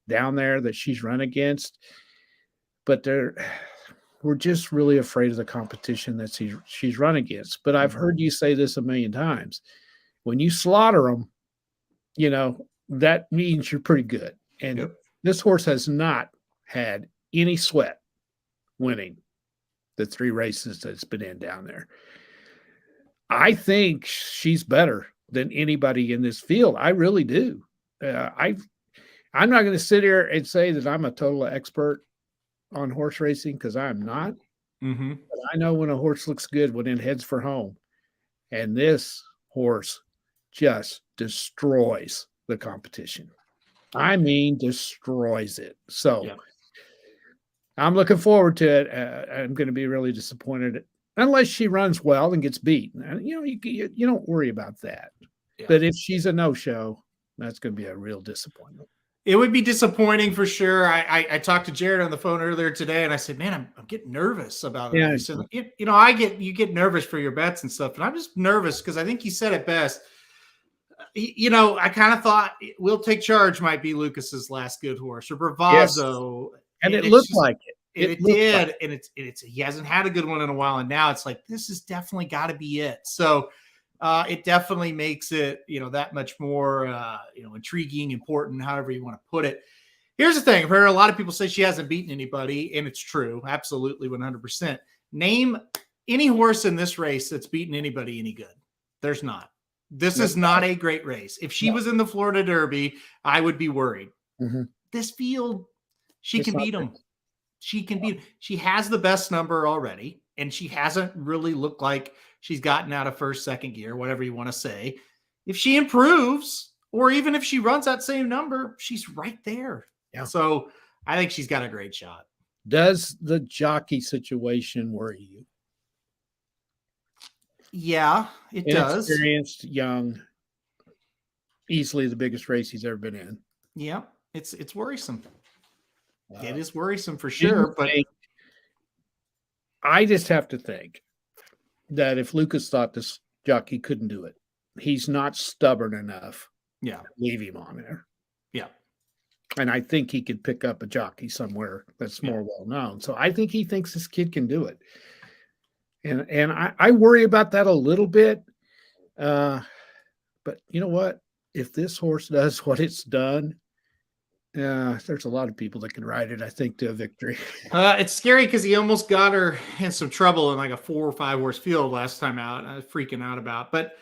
down there that she's run against. But we're just really afraid of the competition that she's run against. But I've heard you say this a million times. When you slaughter them, that means you're pretty good. And this horse has not had any sweat winning the 3 races that's been in down there. I think she's better than anybody in this field. I really do. I'm not going to sit here and say that I'm a total expert on horse racing because I'm not. But I know when a horse looks good when it heads for home. And this horse just destroys the competition. I mean, destroys it. So I'm looking forward to it. I'm going to be really disappointed unless she runs well and gets beat. You don't worry about that. Yeah. But if she's a no-show, that's going to be a real disappointment. It would be disappointing for sure. I talked to Jared on the phone earlier today, and I said, "Man, I'm getting nervous about it." Yeah. Said, you get nervous for your bets and stuff, and I'm just nervous because I think he said it best. I kind of thought Will Take Charge might be Lucas's last good horse, or Bravazzo. Yes. And it looked like it. it looked did, like and it's he hasn't had a good one in a while, and now it's like this is definitely got to be it. So it definitely makes it that much more intriguing, important, however you want to put it. Here's the thing: for a lot of people say she hasn't beaten anybody, and it's true, absolutely, 100%. Name any horse in this race that's beaten anybody any good. There's not. This is not a great race. If she was in the Florida Derby, I would be worried. This field, she can beat them. She can beat. She has the best number already, and she hasn't really looked like she's gotten out of first, second gear, whatever you want to say. If she improves, or even if she runs that same number, she's right there. Yeah. So I think she's got a great shot. Does the jockey situation worry you? Yeah, it does. Inexperienced, young, easily the biggest race he's ever been in. Yeah, it's worrisome. It is worrisome for sure, but I just have to think that if Lucas thought this jockey couldn't do it, he's not stubborn enough. Yeah, to leave him on there. Yeah, and I think he could pick up a jockey somewhere that's more well known. So I think he thinks this kid can do it, and I worry about that a little bit. But you know what? If this horse does what it's done, there's a lot of people that can ride it, I think, to a victory. It's scary because he almost got her in some trouble in like a 4 or 5 horse field last time out. I was freaking out about, but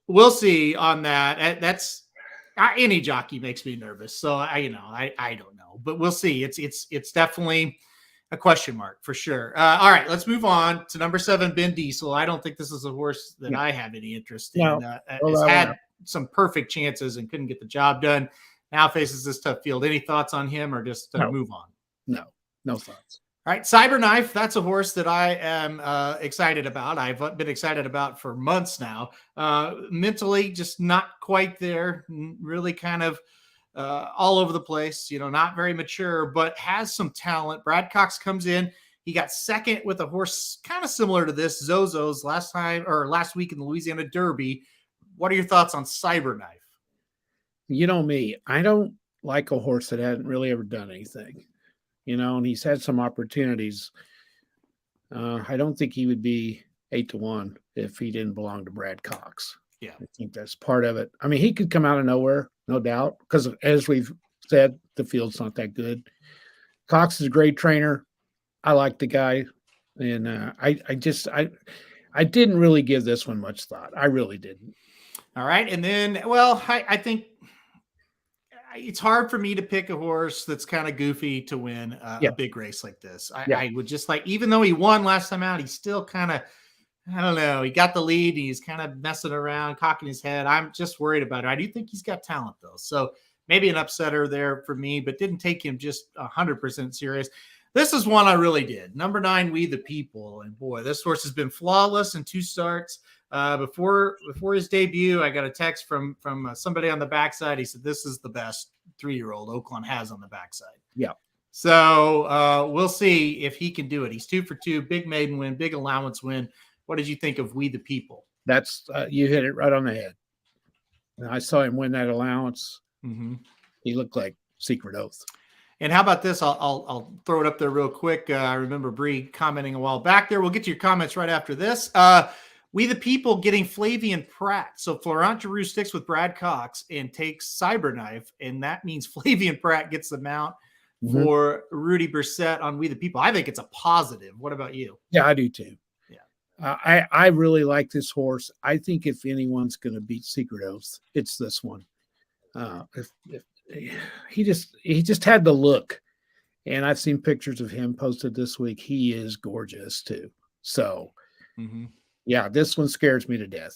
we'll see on that. That's any jockey makes me nervous. So I don't know, but we'll see. It's definitely a question mark for sure. All right, let's move on to number 7, Ben Diesel. I don't think this is a horse that I have any interest in. Has had some perfect chances and couldn't get the job done. Now faces this tough field. Any thoughts on him, or just move on? No thoughts. All right, Cyberknife. That's a horse that I am excited about. I've been excited about for months now. Mentally, just not quite there. Really kind of all over the place. Not very mature, but has some talent. Brad Cox comes in. He got second with a horse kind of similar to this, Zozo's, last week in the Louisiana Derby. What are your thoughts on Cyberknife? You know me, I don't like a horse that hadn't really ever done anything, and he's had some opportunities. I don't think he would be 8-1 if he didn't belong to Brad Cox. Yeah. I think that's part of it. I mean, he could come out of nowhere, no doubt, because as we've said, the field's not that good. Cox is a great trainer. I like the guy. And I didn't really give this one much thought. I really didn't. All right. And then, well, I think it's hard for me to pick a horse that's kind of goofy to win a big race like this. I would just even though he won last time out, he's still kind of, I don't know. He got the lead. And he's kind of messing around, cocking his head. I'm just worried about it. I do think he's got talent though. So maybe an upsetter there for me, but didn't take him just 100% serious. This is one I really did. Number 9, We the People. And boy, this horse has been flawless in 2 starts. Before his debut, I got a text from somebody on the backside. He said, this is the best 3-year-old Oaklawn has on the backside. Yeah. So we'll see if he can do it. He's 2 for 2, big maiden win, big allowance win. What did you think of We the People? That's you hit it right on the head. I saw him win that allowance. Mm-hmm. He looked like Secret Oath. And how about this? I'll throw it up there real quick. I remember Bree commenting a while back there. We'll get to your comments right after this. We the People getting Flavien Prat. So Florent Geroux sticks with Brad Cox and takes Cyberknife, and that means Flavien Prat gets the mount for Rudy Brissett on We the People. I think it's a positive. What about you? Yeah, I do too. Yeah, I really like this horse. I think if anyone's going to beat Secret Oath, it's this one. If he just had the look, and I've seen pictures of him posted this week. He is gorgeous too. So. Yeah, this one scares me to death.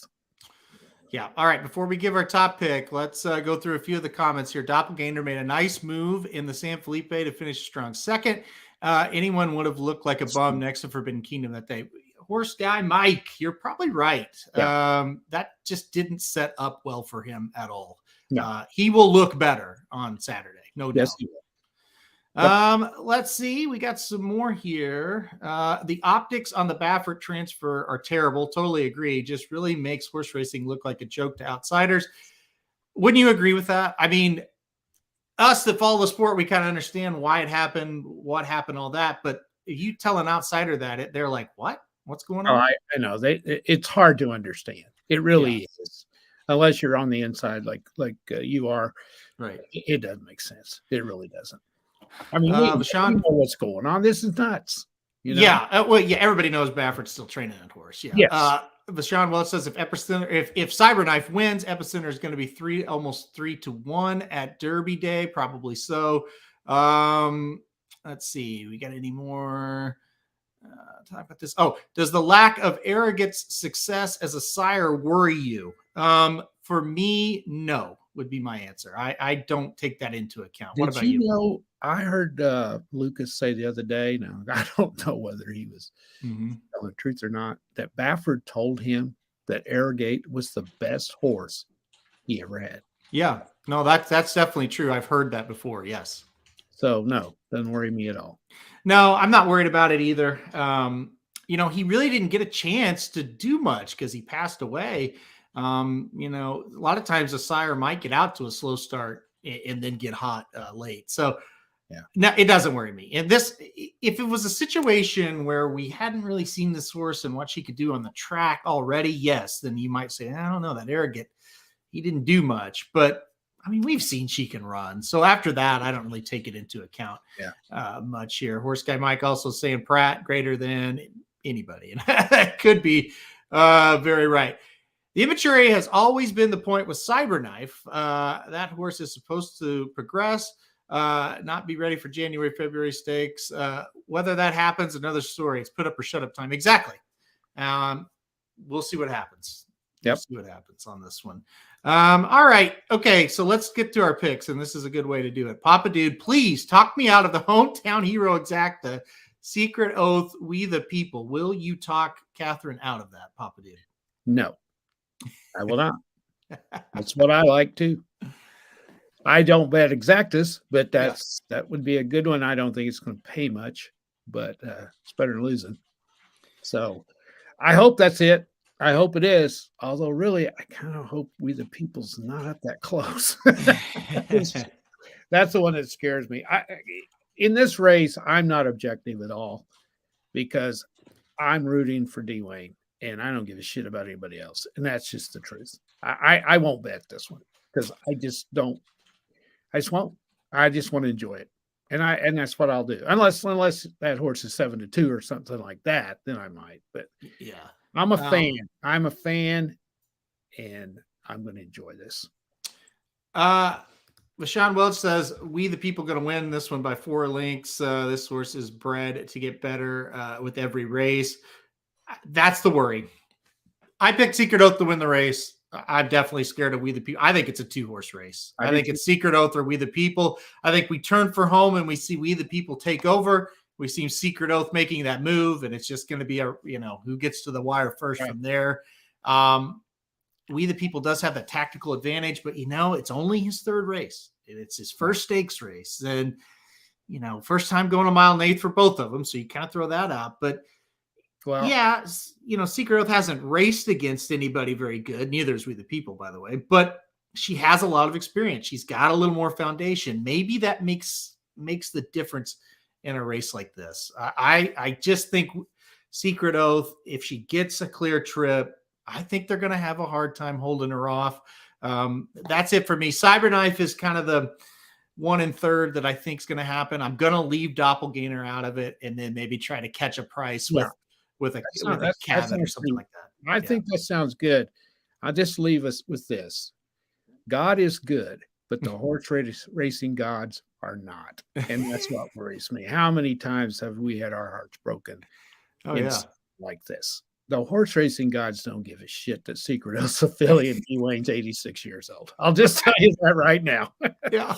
Yeah. All right. Before we give our top pick, let's go through a few of the comments here. Doppelganger made a nice move in the San Felipe to finish strong second. Anyone would have looked like a bum next to Forbidden Kingdom that day. Horse guy Mike, you're probably right. Yeah. That just didn't set up well for him at all. No. He will look better on Saturday. No doubt. Yes, he will. Let's see. We got some more here. The optics on the Baffert transfer are terrible. Totally agree. Just really makes horse racing look like a joke to outsiders. Wouldn't you agree with that? I mean, us that follow the sport, we kind of understand why it happened, what happened, all that. But if you tell an outsider that, they're like, what? What's going Oh, on? I know it's hard to understand. It really is, unless you're on the inside, like you are. Right. It doesn't make sense. It really doesn't. I mean, we Sean, know what's going on. This is nuts. You know? Yeah. Well, yeah. Everybody knows Baffert's still training that horse. Yeah. Yes. Vashawn Welch says if Cyberknife wins, Epicenter is going to be almost 3-1 at Derby Day, probably so. Let's see. We got any more? Talk about this. Oh, does the lack of Arrogate's success as a sire worry you? For me, no, would be my answer. I don't take that into account. What about you? Know, I heard Lucas say the other day. Now I don't know whether he was telling the truth or not. That Baffert told him that Arrogate was the best horse he ever had. Yeah, no, that's definitely true. I've heard that before. Yes. So no, doesn't worry me at all. No, I'm not worried about it either. He really didn't get a chance to do much because he passed away. A lot of times a sire might get out to a slow start and then get hot late. So no, it doesn't worry me. And this, if it was a situation where we hadn't really seen this horse and what she could do on the track already, yes, then you might say, I don't know, that Arrogate, he didn't do much, but I mean, we've seen she can run. So after that, I don't really take it into account much here. Horse Guy Mike also saying Pratt greater than anybody. And that could be very right. The immaturity has always been the point with Cyberknife. That horse is supposed to progress, not be ready for January, February stakes. Whether that happens, another story. It's put up or shut up time. Exactly. We'll see what happens. We'll see what happens on this one. All right. Okay. So let's get to our picks. And this is a good way to do it. Papa Dude, please talk me out of the hometown hero exacta, Secret Oath, We the People. Will you talk Catherine out of that, Papa Dude? No, I will not. That's what I like to. I don't bet exactas, but that would be a good one. I don't think it's going to pay much, but it's better than losing. So I hope that's it. I hope it is. Although, really, I kind of hope We the People's not up that close. That's the one that scares me. In this race, I'm not objective at all because I'm rooting for Dwayne, and I don't give a shit about anybody else. And that's just the truth. I won't bet this one because I just don't. I just won't. I just want to enjoy it, and that's what I'll do. Unless that horse is 7-2 or something like that, then I might. But yeah. I'm a fan. I'm a fan, and I'm going to enjoy this. Vashawn Welch says, We the People going to win this one by 4 lengths. This horse is bred to get better with every race. That's the worry. I picked Secret Oath to win the race. I'm definitely scared of We the People. I think it's a 2-horse race. I think it's Secret Oath or We the People. I think we turn for home and we see We the People take over. We've seen Secret Oath making that move, and it's just going to be who gets to the wire first from there. We the People does have that tactical advantage, but it's only his 3rd race. It's his first stakes race, and first time going a mile and 1/8 for both of them. So you kind of throw that out, but Secret Oath hasn't raced against anybody very good. Neither is We the People, by the way, but she has a lot of experience. She's got a little more foundation. Maybe that makes the difference in a race like this. I just think Secret Oath, if she gets a clear trip, I think they're going to have a hard time holding her off. That's it for me. Cyberknife is kind of the 1 1/3 that I think is going to happen. I'm going to leave Doppelganger out of it and then maybe try to catch a price with a cabin or something like that. I think that sounds good. I'll just leave us with this. God is good, but the horse racing gods are not. And that's what worries me. How many times have we had our hearts broken like this? The horse racing gods don't give a shit that Secret Oath's affiliate Dwayne's 86 years old. I'll just tell you that right now. Yeah.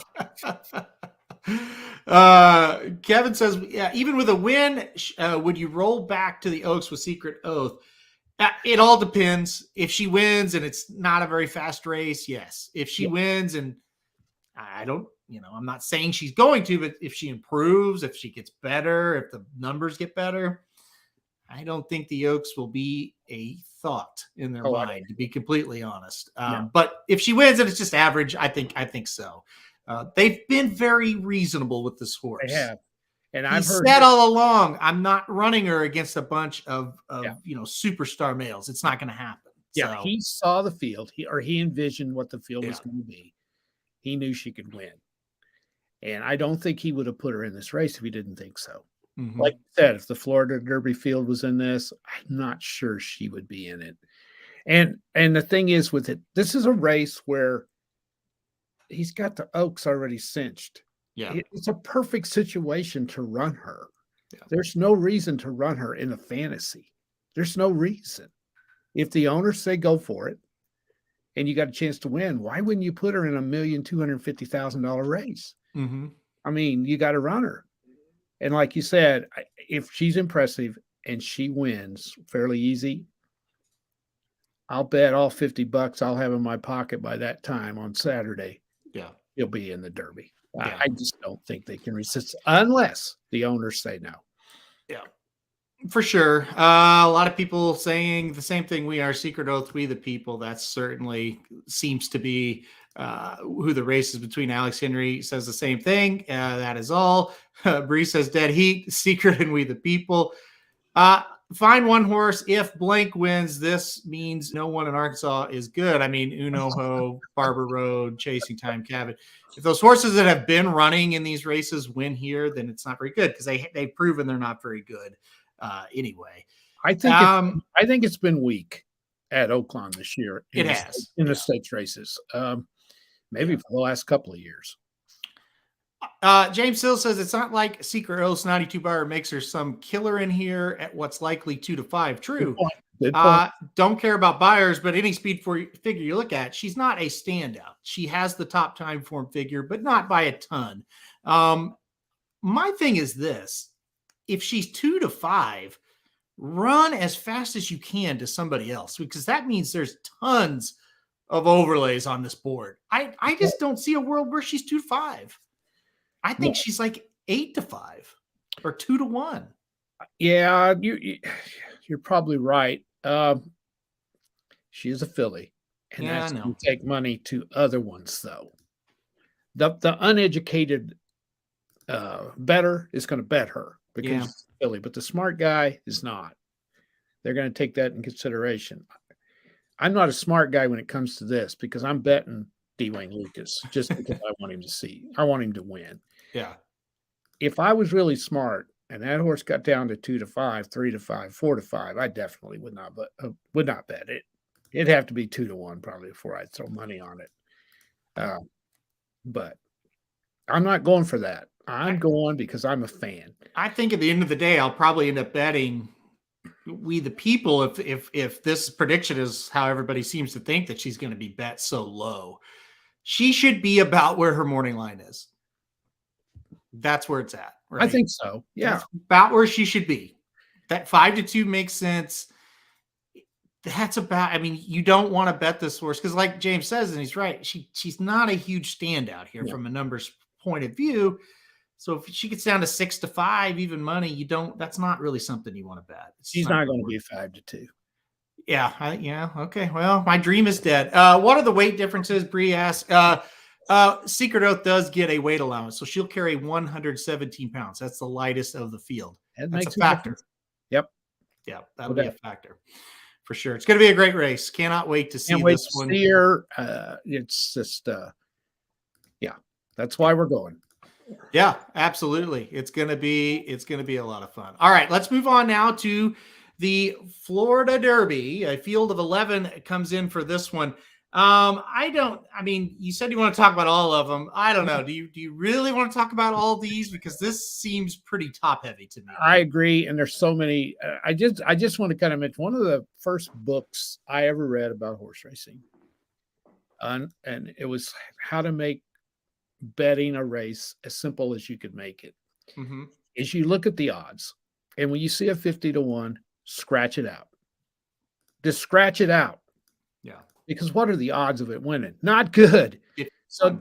Kevin says, even with a win, would you roll back to the Oaks with Secret Oath? It all depends. If she wins and it's not a very fast race, yes. If she wins and I'm not saying she's going to, but if she improves, if she gets better, if the numbers get better, I don't think the Oaks will be a thought in their mind, to be completely honest. But if she wins and it's just average, I think so. They've been very reasonable with this horse. They have. And He I've heard said all along, I'm not running her against a bunch of Yeah. superstar males. It's not going to happen. Yeah, So, he saw the field. He envisioned what the field was Yeah. going to be. He knew she could win. And I don't think he would have put her in this race if he didn't think so. mhm. Like you said, if the Florida Derby field was in this, I'm not sure she would be in it. And the thing is with it, this is a race where he's got the Oaks already cinched. Yeah. It's a perfect situation to run her. Yeah. There's no reason to run her in a fantasy. There's no reason. If the owners say go for it and you got a chance to win, why wouldn't you put her in $1,250,000 race? Mhm. I mean, you got to run her. And like you said, if she's impressive and she wins fairly easy, I'll bet all $50 I'll have in my pocket by that time on Saturday. Yeah. He'll be in the Derby. Yeah. I just don't think they can resist unless the owners say no. For sure. A lot of people saying the same thing we are. Secret Oath, we the people. That certainly seems to be who the race is between. Alex Henry says the same thing. That is all. Bree says dead heat, Secret, and we the people. Find one horse. If blank wins, this means no one in Arkansas is good. I mean, Uno Ho, Barber Road, Chasing Time, Cabot. If those horses that have been running in these races win here, then it's not very good because they've proven they're not very good anyway. I think it's been weak at Oaklawn this year. It has in the stakes races. Maybe for the last couple of years. James Hill says it's not like Secret Oath's 92 bar makes her some killer in here at what's likely 2 to 5. True. Good point. Don't care about buyers, but any speed figure you look at, she's not a standout. She has the top time form figure, but not by a ton. My thing is this: if she's 2 to 5, run as fast as you can to somebody else, because that means there's tons of overlays on this board. I just don't see a world where she's 2 to 5. I think she's like 8 to 5 or 2 to 1. Yeah, you're probably right. She is a filly, and that's going to take money to other ones, though. The uneducated bettor is going to bet her because she's a filly, but the smart guy is not. They're going to take that in consideration. I'm not a smart guy when it comes to this because I'm betting Dwayne Lucas just because I want him to see. I want him to win. Yeah. If I was really smart and that horse got down to 2 to 5, 3 to 5, 4 to 5, I definitely would not bet it. It'd have to be 2 to 1 probably before I'd throw money on it. But I'm not going for that. I'm going because I'm a fan. I think at the end of the day, I'll probably end up betting we the people if this prediction is how everybody seems to think that she's going to be bet so low. She should be about where her morning line is. That's where it's at. Right? I think so. Yeah. That's about where she should be. That 5 to 2 makes sense. That's about, I mean, you don't want to bet this horse because like James says, and he's right, she's not a huge standout here from a numbers point of view. So if she gets down to 6 to 5, even money, that's not really something you want to bet. She's not going to be 5 to 2. Yeah. Okay. Well, my dream is dead. What are the weight differences? Bree asked. Secret Oath does get a weight allowance, so she'll carry 117 pounds. That's the lightest of the field. That's a factor. Yep. Yeah, that'll be a factor for sure. It's going to be a great race. Cannot wait to see this one. See her. It's just, that's why we're going. Yeah, absolutely. It's gonna be a lot of fun. All right, let's move on now to the Florida Derby. A field of 11 comes in for this one. You said you want to talk about all of them. I don't know. Do you really want to talk about all these? Because this seems pretty top heavy to me. I agree. And there's so many. I just want to kind of mention one of the first books I ever read about horse racing. And it was how to make betting a race as simple as you could make it. Mm-hmm. Is you look at the odds, and when you see a 50 to 1, scratch it out. Just scratch it out. Yeah. Because what are the odds of it winning? Not good. So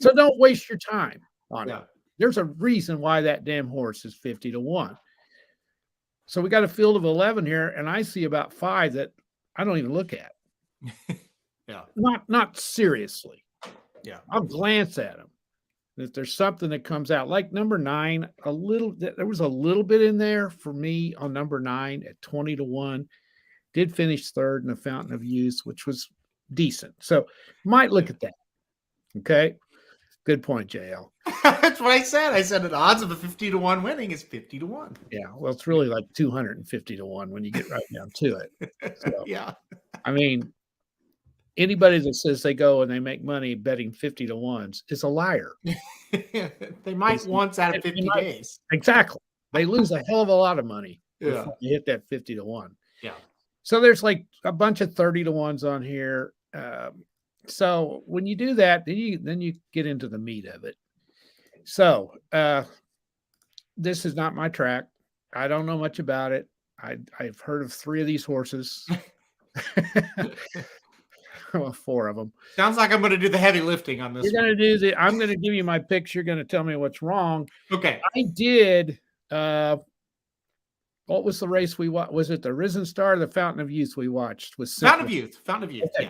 don't waste your time on it. There's a reason why that damn horse is 50 to 1. So we got a field of 11 here, and I see about 5 that I don't even look at. Yeah. Not seriously. Yeah. I'll glance at them. If there's something that comes out like number 9, there was a little bit in there for me on number 9 at 20-1. Did finish third in the Fountain of Youth, which was decent. So might look at that. Okay. Good point, JL. That's what I said. I said the odds of a 50-1 winning is 50-1. Yeah. Well, it's really like 250-1 when you get right down to it. So, Yeah. I mean, anybody that says they go and they make money betting 50-1s is a liar. They might once out of 50 days. Exactly. They lose a hell of a lot of money Yeah. before you hit that 50-1. Yeah. So there's like a bunch of 30-1s on here. So when you do that, then you get into the meat of it. So this is not my track. I don't know much about it. I've heard of 3 of these horses. Well, 4 of them. Sounds like I'm going to do the heavy lifting on this. You're going to do I'm going to give you my picks. You're going to tell me what's wrong. Okay. I did. What was the race we watched? Was it the Risen Star or the Fountain of Youth we watched? Fountain of Youth. Fountain of Youth. Okay.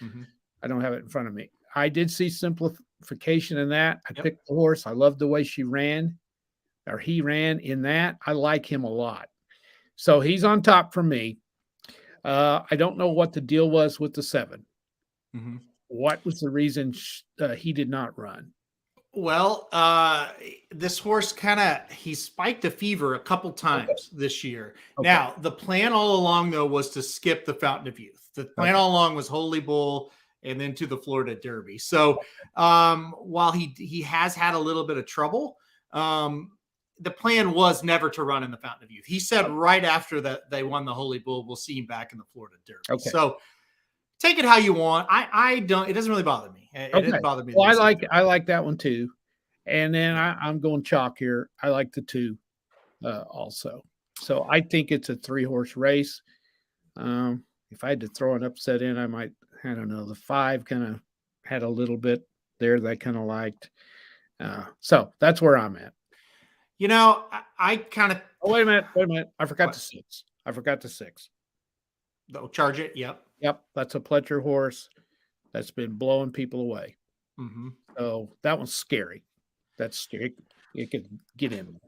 Yeah. Mm-hmm. I don't have it in front of me. I did see simplification in that. I Yep. picked the horse. I loved the way he ran in that. I like him a lot. So he's on top for me. I don't know what the deal was with the 7. Mm-hmm. What was the reason he did not run? Well, this horse he spiked a fever a couple times this year. Okay. Now, the plan all along, though, was to skip the Fountain of Youth. The plan all along was Holy Bull and then to the Florida Derby. So while he has had a little bit of trouble, the plan was never to run in the Fountain of Youth. He said right after that they won the Holy Bull, we'll see him back in the Florida Derby. Okay. So take it how you want. I don't. It doesn't really bother me. It didn't bother me. Well, I like that one too. And then I'm going chalk here. I like the 2 also. So I think it's a 3-horse race. If I had to throw an upset in, I don't know. The 5 kind of had a little bit there that I kind of liked. So that's where I'm at. You know, I kind of. Oh, wait a minute. I forgot the 6. Oh, Charge It. Yep. Yep. That's a Pletcher horse that's been blowing people away. Mm-hmm. So that one's scary. That's scary. It could get in there.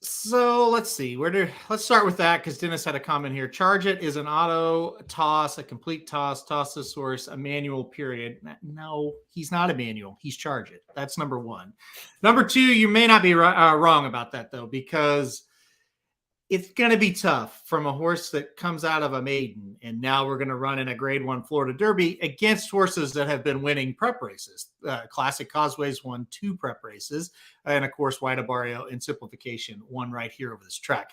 So let's see. Let's start with that because Dennis had a comment here. Charge It is an auto toss, a complete toss this horse, a manual period. No, he's not a manual. He's Charge It. That's number 1. Number 2, you may not be wrong about that, though, because it's going to be tough from a horse that comes out of a maiden. And now we're going to run in a grade 1 Florida Derby against horses that have been winning prep races. Classic Causeways won 2 prep races. And of course, White Abarrio and Simplification won right here over this track.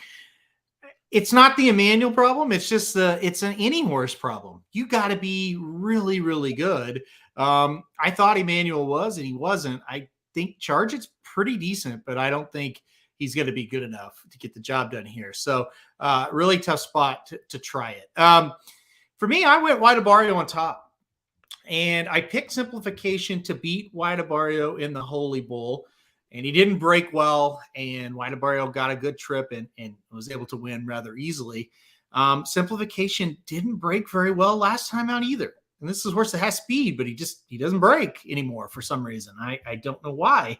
It's not the Emmanuel problem. It's just it's an any horse problem. You got to be really, really good. I thought Emmanuel was, and he wasn't. I think Charge It's pretty decent, but I don't think he's going to be good enough to get the job done here. So really tough spot to try it. For me, I went White Abarrio on top. And I picked Simplification to beat White Abarrio in the Holy Bull. And he didn't break well. And White Abarrio got a good trip and was able to win rather easily. Simplification didn't break very well last time out either. And this is a horse that has speed, but he doesn't break anymore for some reason. I don't know why.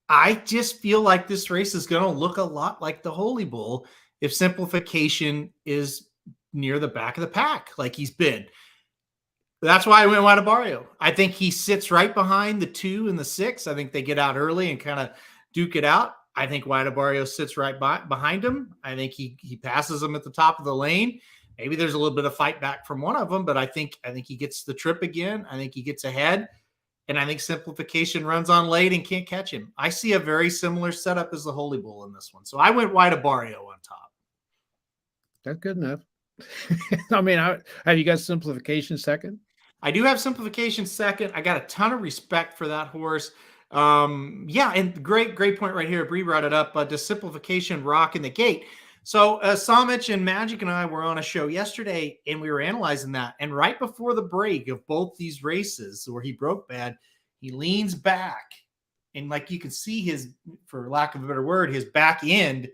I just feel like this race is going to look a lot like the Holy Bull if Simplification is near the back of the pack like he's been. That's why I went White Abarrio. I think he sits right behind the 2 and the 6. I think they get out early and kind of duke it out. I think White Abarrio sits right behind him. I think he passes him at the top of the lane. Maybe there's a little bit of fight back from one of them, but I think he gets the trip again. I think he gets ahead. And I think Simplification runs on late and can't catch him. I see a very similar setup as the Holy Bull in this one. So I went White Abarrio on top. That's good enough. I mean, have you got Simplification second? I do have Simplification second. I got a ton of respect for that horse. Yeah, and great point right here. Bree brought it up. Does Simplification rock in the gate? So Samich and Magic and I were on a show yesterday, and we were analyzing that. And right before the break of both these races where he broke bad, he leans back. And like you can see his, for lack of a better word, his back end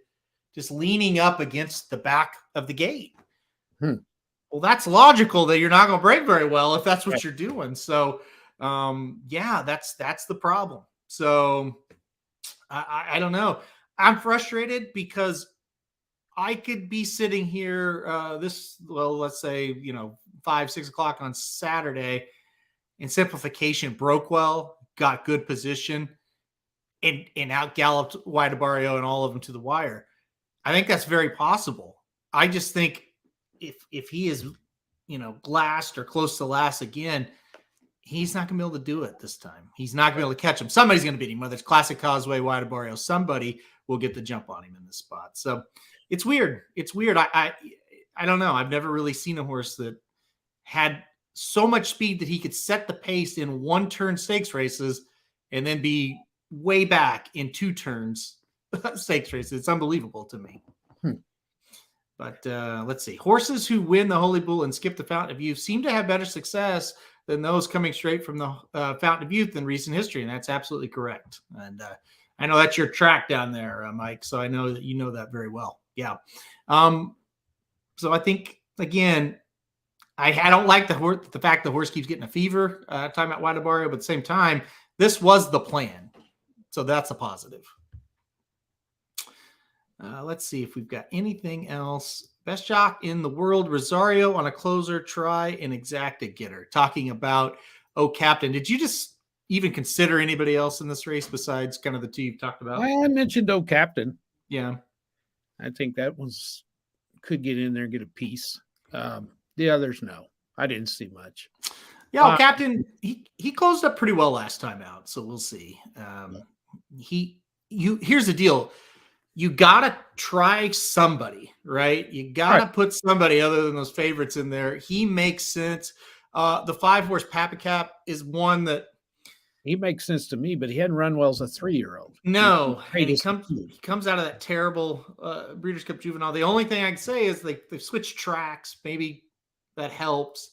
just leaning up against the back of the gate. Well, that's logical that you're not going to break very well if that's what you're doing. So Yeah, that's the problem. So I don't know. I'm frustrated because I could be sitting here let's say 5, 6 o'clock on Saturday, and Simplification broke well, got good position, and out galloped Barrio and all of them to the wire. I think that's very possible. I just think if he is last or close to last again, he's not going to be able to do it this time. He's not going to be able to catch him. Somebody's going to beat him, whether it's Classic Causeway, Barrio, somebody will get the jump on him in this spot. So it's weird. It's weird. I don't know. I've never really seen a horse that had so much speed that he could set the pace in 1-turn stakes races and then be way back in 2 turns stakes races. It's unbelievable to me. But let's see. Horses who win the Holy Bull and skip the Fountain of Youth seem to have better success than those coming straight from the Fountain of Youth in recent history, and that's absolutely correct. And I know that's your track down there, Mike, so I know that you know that very well. Yeah. So I think, again, I don't like the fact the horse keeps getting a fever time at Barrio, but at the same time, this was the plan. So that's a positive. Let's see if we've got anything else. Best jock in the world, Rosario on a closer, try an exacta getter. Talking about Captain. Did you just even consider anybody else in this race besides kind of the 2 you've talked about? I mentioned Captain. Yeah. I think that could get in there and get a piece. The others, no. I didn't see much. Yeah, Captain, he closed up pretty well last time out, so we'll see. Here's the deal. You gotta try somebody, right? You gotta put somebody other than those favorites in there. He makes sense. The 5-horse Papacap is one that he makes sense to me, but he hadn't run well as a 3-year-old. No, he comes out of that terrible Breeders' Cup Juvenile. The only thing I can say is they've switched tracks. Maybe that helps.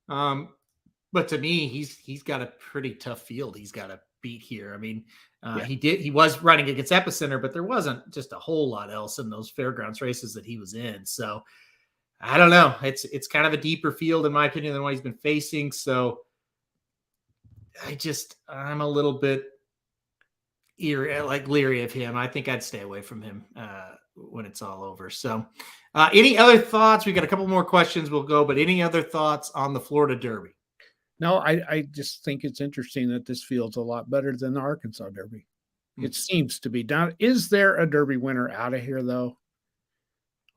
But to me, he's got a pretty tough field he's got to beat here. I mean, he was running against Epicenter, but there wasn't just a whole lot else in those fairgrounds races that he was in. So I don't know. It's kind of a deeper field, in my opinion, than what he's been facing. So I'm a little bit leery of him. I think I'd stay away from him when it's all over. So any other thoughts? We've got a couple more questions we'll go, but any other thoughts on the Florida Derby? No, I just think it's interesting that this field's a lot better than the Arkansas Derby. It seems to be. Now, is there a Derby winner out of here, though?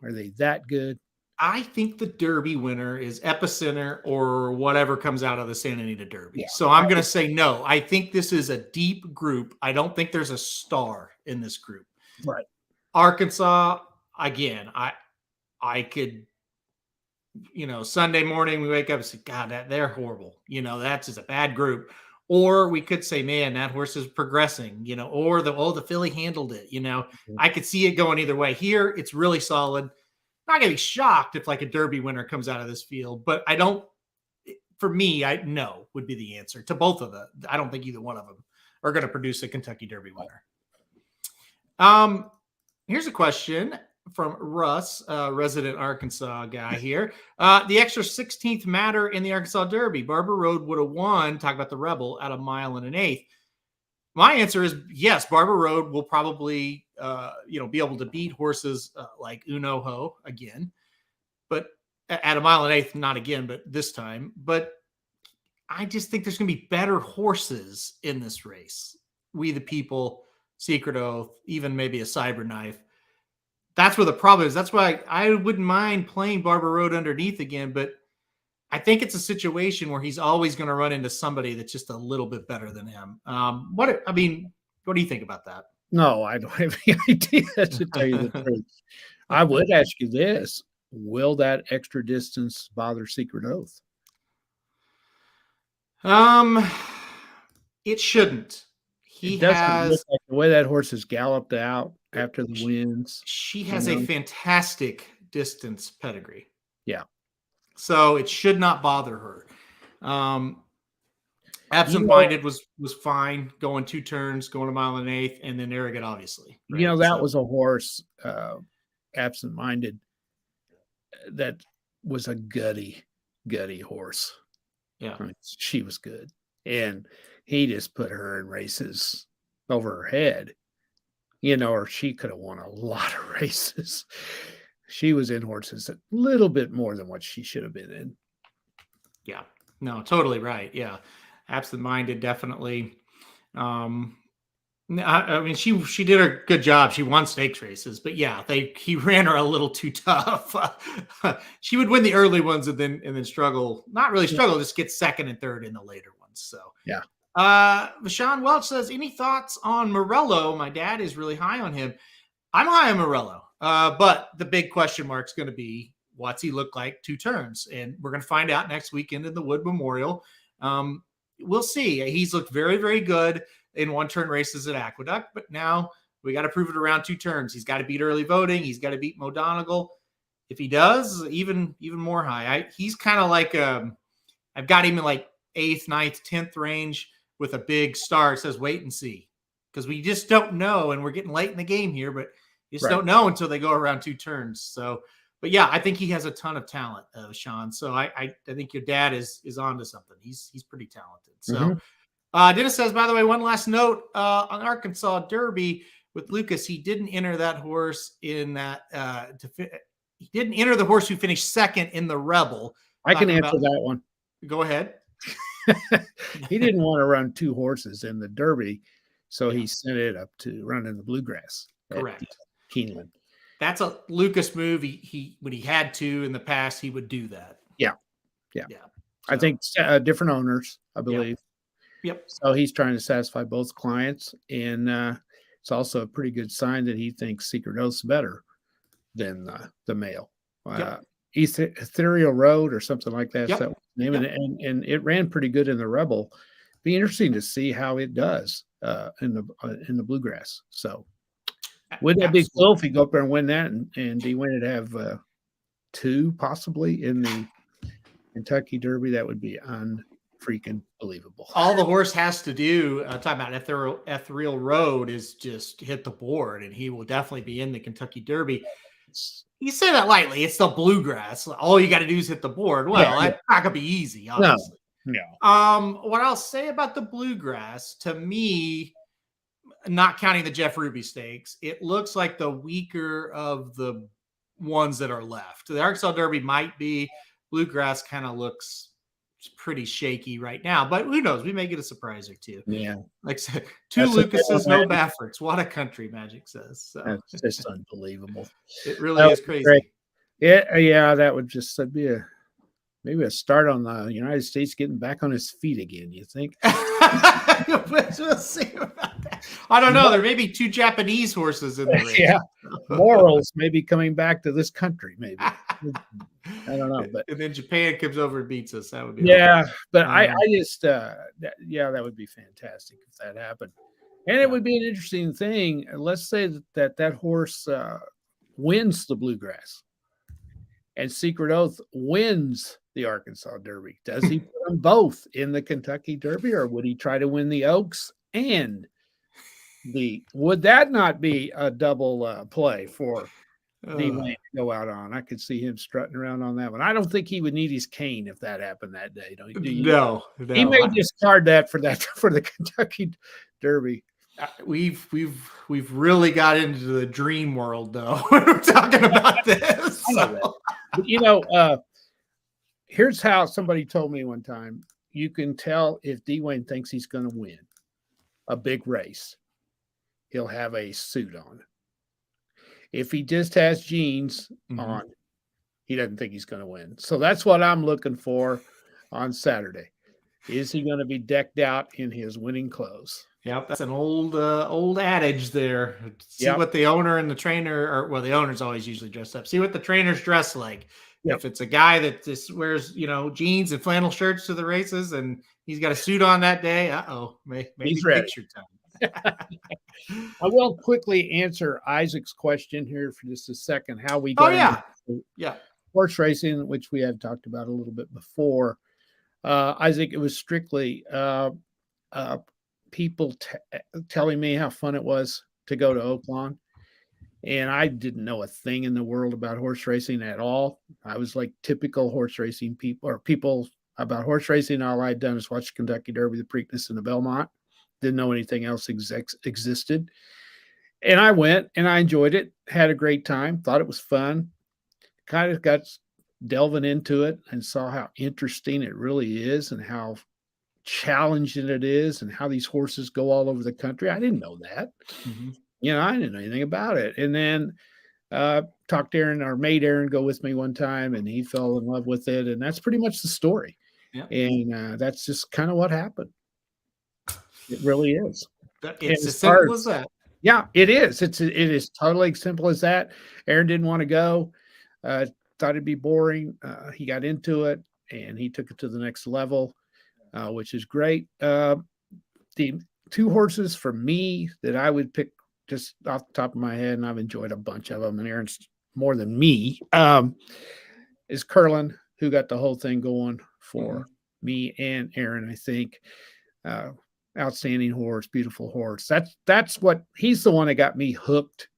Are they that good? I think the Derby winner is Epicenter or whatever comes out of the Santa Anita Derby. Yeah. So I'm going to say no. I think this is a deep group. I don't think there's a star in this group. Right. Arkansas, again, I could, Sunday morning we wake up and say, God, they're horrible. That's just a bad group. Or we could say, man, that horse is progressing, or the filly handled it. I could see it going either way. Here, it's really solid. Not going to be shocked if a Derby winner comes out of this field, but for me, no would be the answer to both of them. I don't think either one of them are going to produce a Kentucky Derby winner. Here's a question from Russ, resident Arkansas guy here. The extra 16th matter in the Arkansas Derby. Barber Road would have won, talk about the Rebel, at 1 1/8. My answer is yes. Barber Road will probably, be able to beat horses like Uno Ho again, but at 1 1/8, not again, but this time. But I just think there's going to be better horses in this race. We the People, Secret Oath, even maybe a Cyberknife. That's where the problem is. That's why I wouldn't mind playing Barber Road underneath again, but I think it's a situation where he's always going to run into somebody that's just a little bit better than him. What do you think about that? No, I don't have any idea, to tell you the truth. I would ask you this. Will that extra distance bother Secret Oath? It shouldn't. It doesn't look like the way that horse has galloped out after the wins. She has a fantastic distance pedigree. Yeah. So it should not bother her. Absent Minded was fine, going 2 turns, going 1 1/8, and then Arrogant, obviously. Right? That was a horse, Absent Minded, that was a gutty horse. Yeah. She was good. and he just put her in races over her head, or she could have won a lot of races. She was in horses a little bit more than what she should have been in. Yeah, no, totally right. Yeah, absent-minded, definitely. I mean, she did a good job. She won stakes races, but yeah, he ran her a little too tough. She would win the early ones and then struggle. Not really struggle, just get second and third in the later ones. So yeah. Sean Welch says, any thoughts on Morello? My dad is really high on him. I'm high on Morello, but the big question mark is going to be, what's he look like 2 turns? And we're going to find out next weekend in the Wood Memorial. We'll see. He's looked very, very good in 1-turn races at Aqueduct, but now we got to prove it around 2 turns. He's got to beat early voting. He's got to beat Mo Donegal. If he does, even more high. He's kind of like I've got him in like 8th, 9th, 10th range with a big star. It says wait and see, because we just don't know, and we're getting late in the game here, but you just don't know until they go around 2 turns. So, but yeah, I think he has a ton of talent, Sean. So I think your dad is onto something. He's pretty talented. So. Dennis says, by the way, one last note on Arkansas Derby with Lucas. He didn't enter that horse in that. He didn't enter the horse who finished second in the Rebel. I can answer that one. Go ahead. He didn't want to run 2 horses in the Derby, so he sent it up to run in the Bluegrass. Correct. Keeneland. That's a Lucas move. He when he had to in the past, he would do that. Yeah. So, I think different owners, I believe. Yep. So he's trying to satisfy both clients, and it's also a pretty good sign that he thinks Secret Oath's better than the male. Ethereal Road or something like that. That name and it ran pretty good in the Rebel. Be interesting to see how it does in the Bluegrass. So wouldn't that be cool if he go up there and win that, and he win it have 2 possibly in the Kentucky Derby? That would be freaking believable. All the horse has to do, talking about Ethereal Road, is just hit the board, and he will definitely be in the Kentucky Derby. You say that lightly. It's the Bluegrass. All you got to do is hit the board. Well, that's not gonna be easy, obviously. No. What I'll say about the Bluegrass, to me, not counting the Jeff Ruby Stakes, it looks like the weaker of the ones that are left. The Arkansas Derby might be. Bluegrass kind of looks pretty shaky right now, but who knows? We may get a surprise or 2. Yeah. Like 2 Lucases, no Bafferts. What a country, Magic says. So that's just unbelievable. It really is crazy. Great. Yeah, that would just be maybe a start on the United States getting back on his feet again, you think? We'll see about that. I don't know. There may be 2 Japanese horses in the race. Yeah. Morals maybe coming back to this country, maybe. I don't know, but and then Japan comes over and beats us. That would be but I just that would be fantastic if that happened, and it would be an interesting thing. Let's say that horse wins the Bluegrass, and Secret Oath wins the Arkansas Derby. Does he put them both in the Kentucky Derby, or would he try to win the Oaks and would that not be a double play for D-Wayne to go out on? I could see him strutting around on that one. I don't think he would need his cane if that happened that day. Do you? No. He may discard that for the Kentucky Derby. We've really got into the dream world though when we're talking about this. But, here's how somebody told me one time: you can tell if D-Wayne thinks he's going to win a big race. He'll have a suit on. If he just has jeans on, he doesn't think he's going to win. So that's what I'm looking for on Saturday. Is he going to be decked out in his winning clothes? Yep, that's an old adage there. See what the owner and the trainer, the owner's always usually dressed up. See what the trainer's dressed like. Yep. If it's a guy that just wears, jeans and flannel shirts to the races, and he's got a suit on that day, maybe he's ready. Picture time. I will quickly answer Isaac's question here for just a second. How we go horse racing, which we had talked about a little bit before. Isaac, it was strictly people telling me how fun it was to go to Oaklawn, and I didn't know a thing in the world about horse racing at all. I was like typical horse racing people, or people about horse racing. All I'd done is watch Kentucky Derby, the Preakness, and the Belmont. Didn't know anything else existed. And I went and I enjoyed it, had a great time, thought it was fun, kind of got delving into it and saw how interesting it really is and how challenging it is and how these horses go all over the country. I didn't know that. Mm-hmm. I didn't know anything about it. And then talked to Aaron, or made Aaron go with me one time, and he fell in love with it. And that's pretty much the story. Yeah. And that's just kind of what happened. It really is. It's as simple as that. Yeah, it is. It is totally simple as that. Aaron didn't want to go. Thought it'd be boring. He got into it and he took it to the next level, which is great. The two horses for me that I would pick just off the top of my head, and I've enjoyed a bunch of them, and Aaron's more than me, is Curlin, who got the whole thing going for me and Aaron, I think. Outstanding horse, beautiful horse. That's what he's the one that got me hooked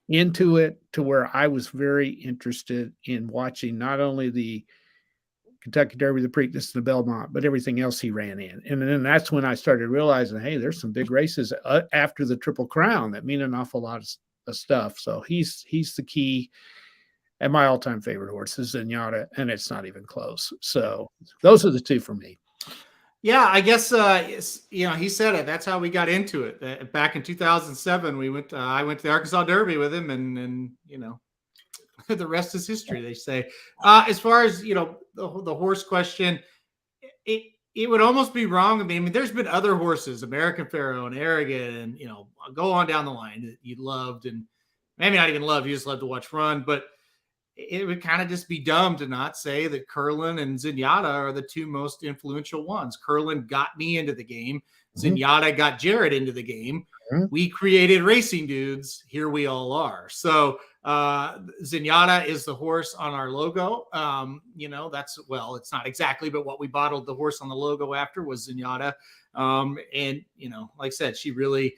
into it, to where I was very interested in watching not only the Kentucky Derby, the Preakness, and the Belmont, but everything else he ran in. And then that's when I started realizing, hey, there's some big races after the Triple Crown that mean an awful lot of stuff. So he's the key. And my all-time favorite horse is Zenyatta, and it's not even close. So those are the two for me. Yeah, I guess he said it. That's how we got into it. Back in 2007, I went to the Arkansas Derby with him, and the rest is history, they say. As far as the horse question, it would almost be wrong. I mean, there's been other horses, American Pharoah and Arrogant, and go on down the line that you loved, and maybe not even loved, you just loved to watch run, but it would kind of just be dumb to not say that Curlin and Zenyatta are the two most influential ones. Curlin got me into the game. Zenyatta got Jared into the game. We created Racing Dudes. Here we all are. So Zenyatta is the horse on our logo. It's not exactly, but what we bottled the horse on the logo after was Zenyatta. And like I said, she really,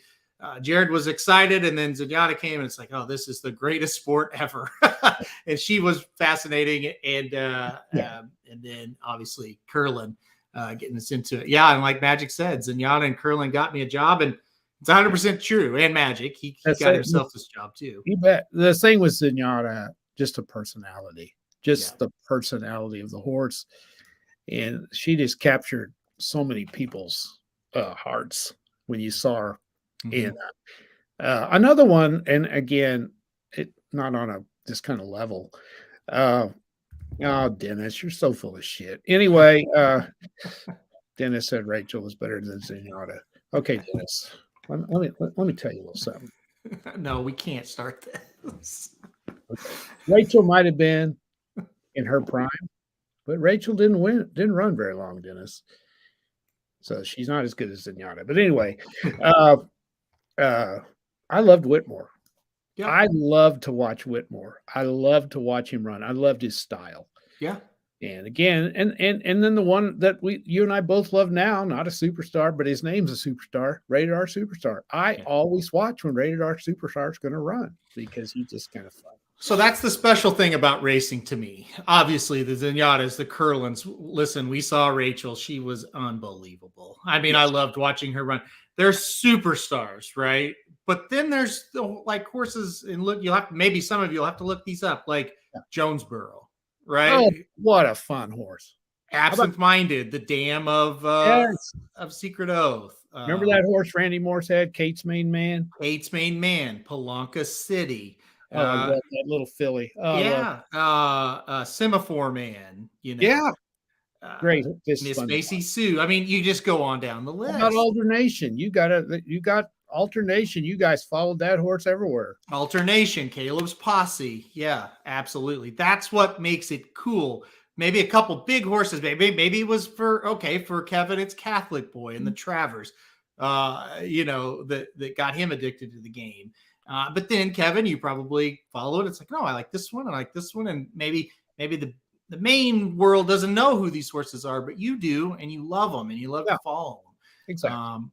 Jared was excited, and then Zenyatta came, and it's like, oh, this is the greatest sport ever. And she was fascinating. And then obviously Curlin getting us into it. Yeah. And like Magic said, Zenyatta and Curlin got me a job, and it's 100% true. And Magic, he got himself this job too. You bet. The thing with Zenyatta, just a personality, the personality of the horse. And she just captured so many people's hearts when you saw her. And another one, and again, it not on this kind of level. Oh, Dennis, you're so full of shit. Anyway, Dennis said Rachel was better than Zenyatta. Okay, Dennis, let me tell you a little something. No, we can't start this. Okay. Rachel might have been in her prime, but Rachel didn't run very long, Dennis. So she's not as good as Zenyatta. But anyway, I loved Whitmore. Yeah. I loved to watch Whitmore. I loved to watch him run. I loved his style. Yeah. And again, and then the one that you and I both love now, not a superstar, but his name's a superstar, Rated R Superstar. I always watch when Rated R Superstar is going to run, because he's just kind of fun. So that's the special thing about racing to me. Obviously, the Zenyatas, the Curlins. Listen, we saw Rachel. She was unbelievable. I mean, I loved watching her run. They're superstars, right? But then there's horses, and look, maybe some of you will have to look these up, like Jonesboro, right? Oh, what a fun horse! Absent-minded, the dam of Secret Oath. Remember that horse Randy Morse had, Kate's Main Man? Kate's Main Man, Palanca City. That little filly. Semaphore Man. Yeah. Great. Miss Macy Sue. I mean, you just go on down the list. How about Alternation? You got Alternation. You guys followed that horse everywhere. Alternation, Caleb's Posse. Yeah, absolutely. That's what makes it cool. Maybe a couple big horses. Maybe it was for Kevin, it's Catholic Boy and the Travers. That got him addicted to the game. But then Kevin, you probably followed. It's like, no, I like this one. I like this one. And maybe the main world doesn't know who these horses are, but you do, and you love them, and you love to follow them. Exactly.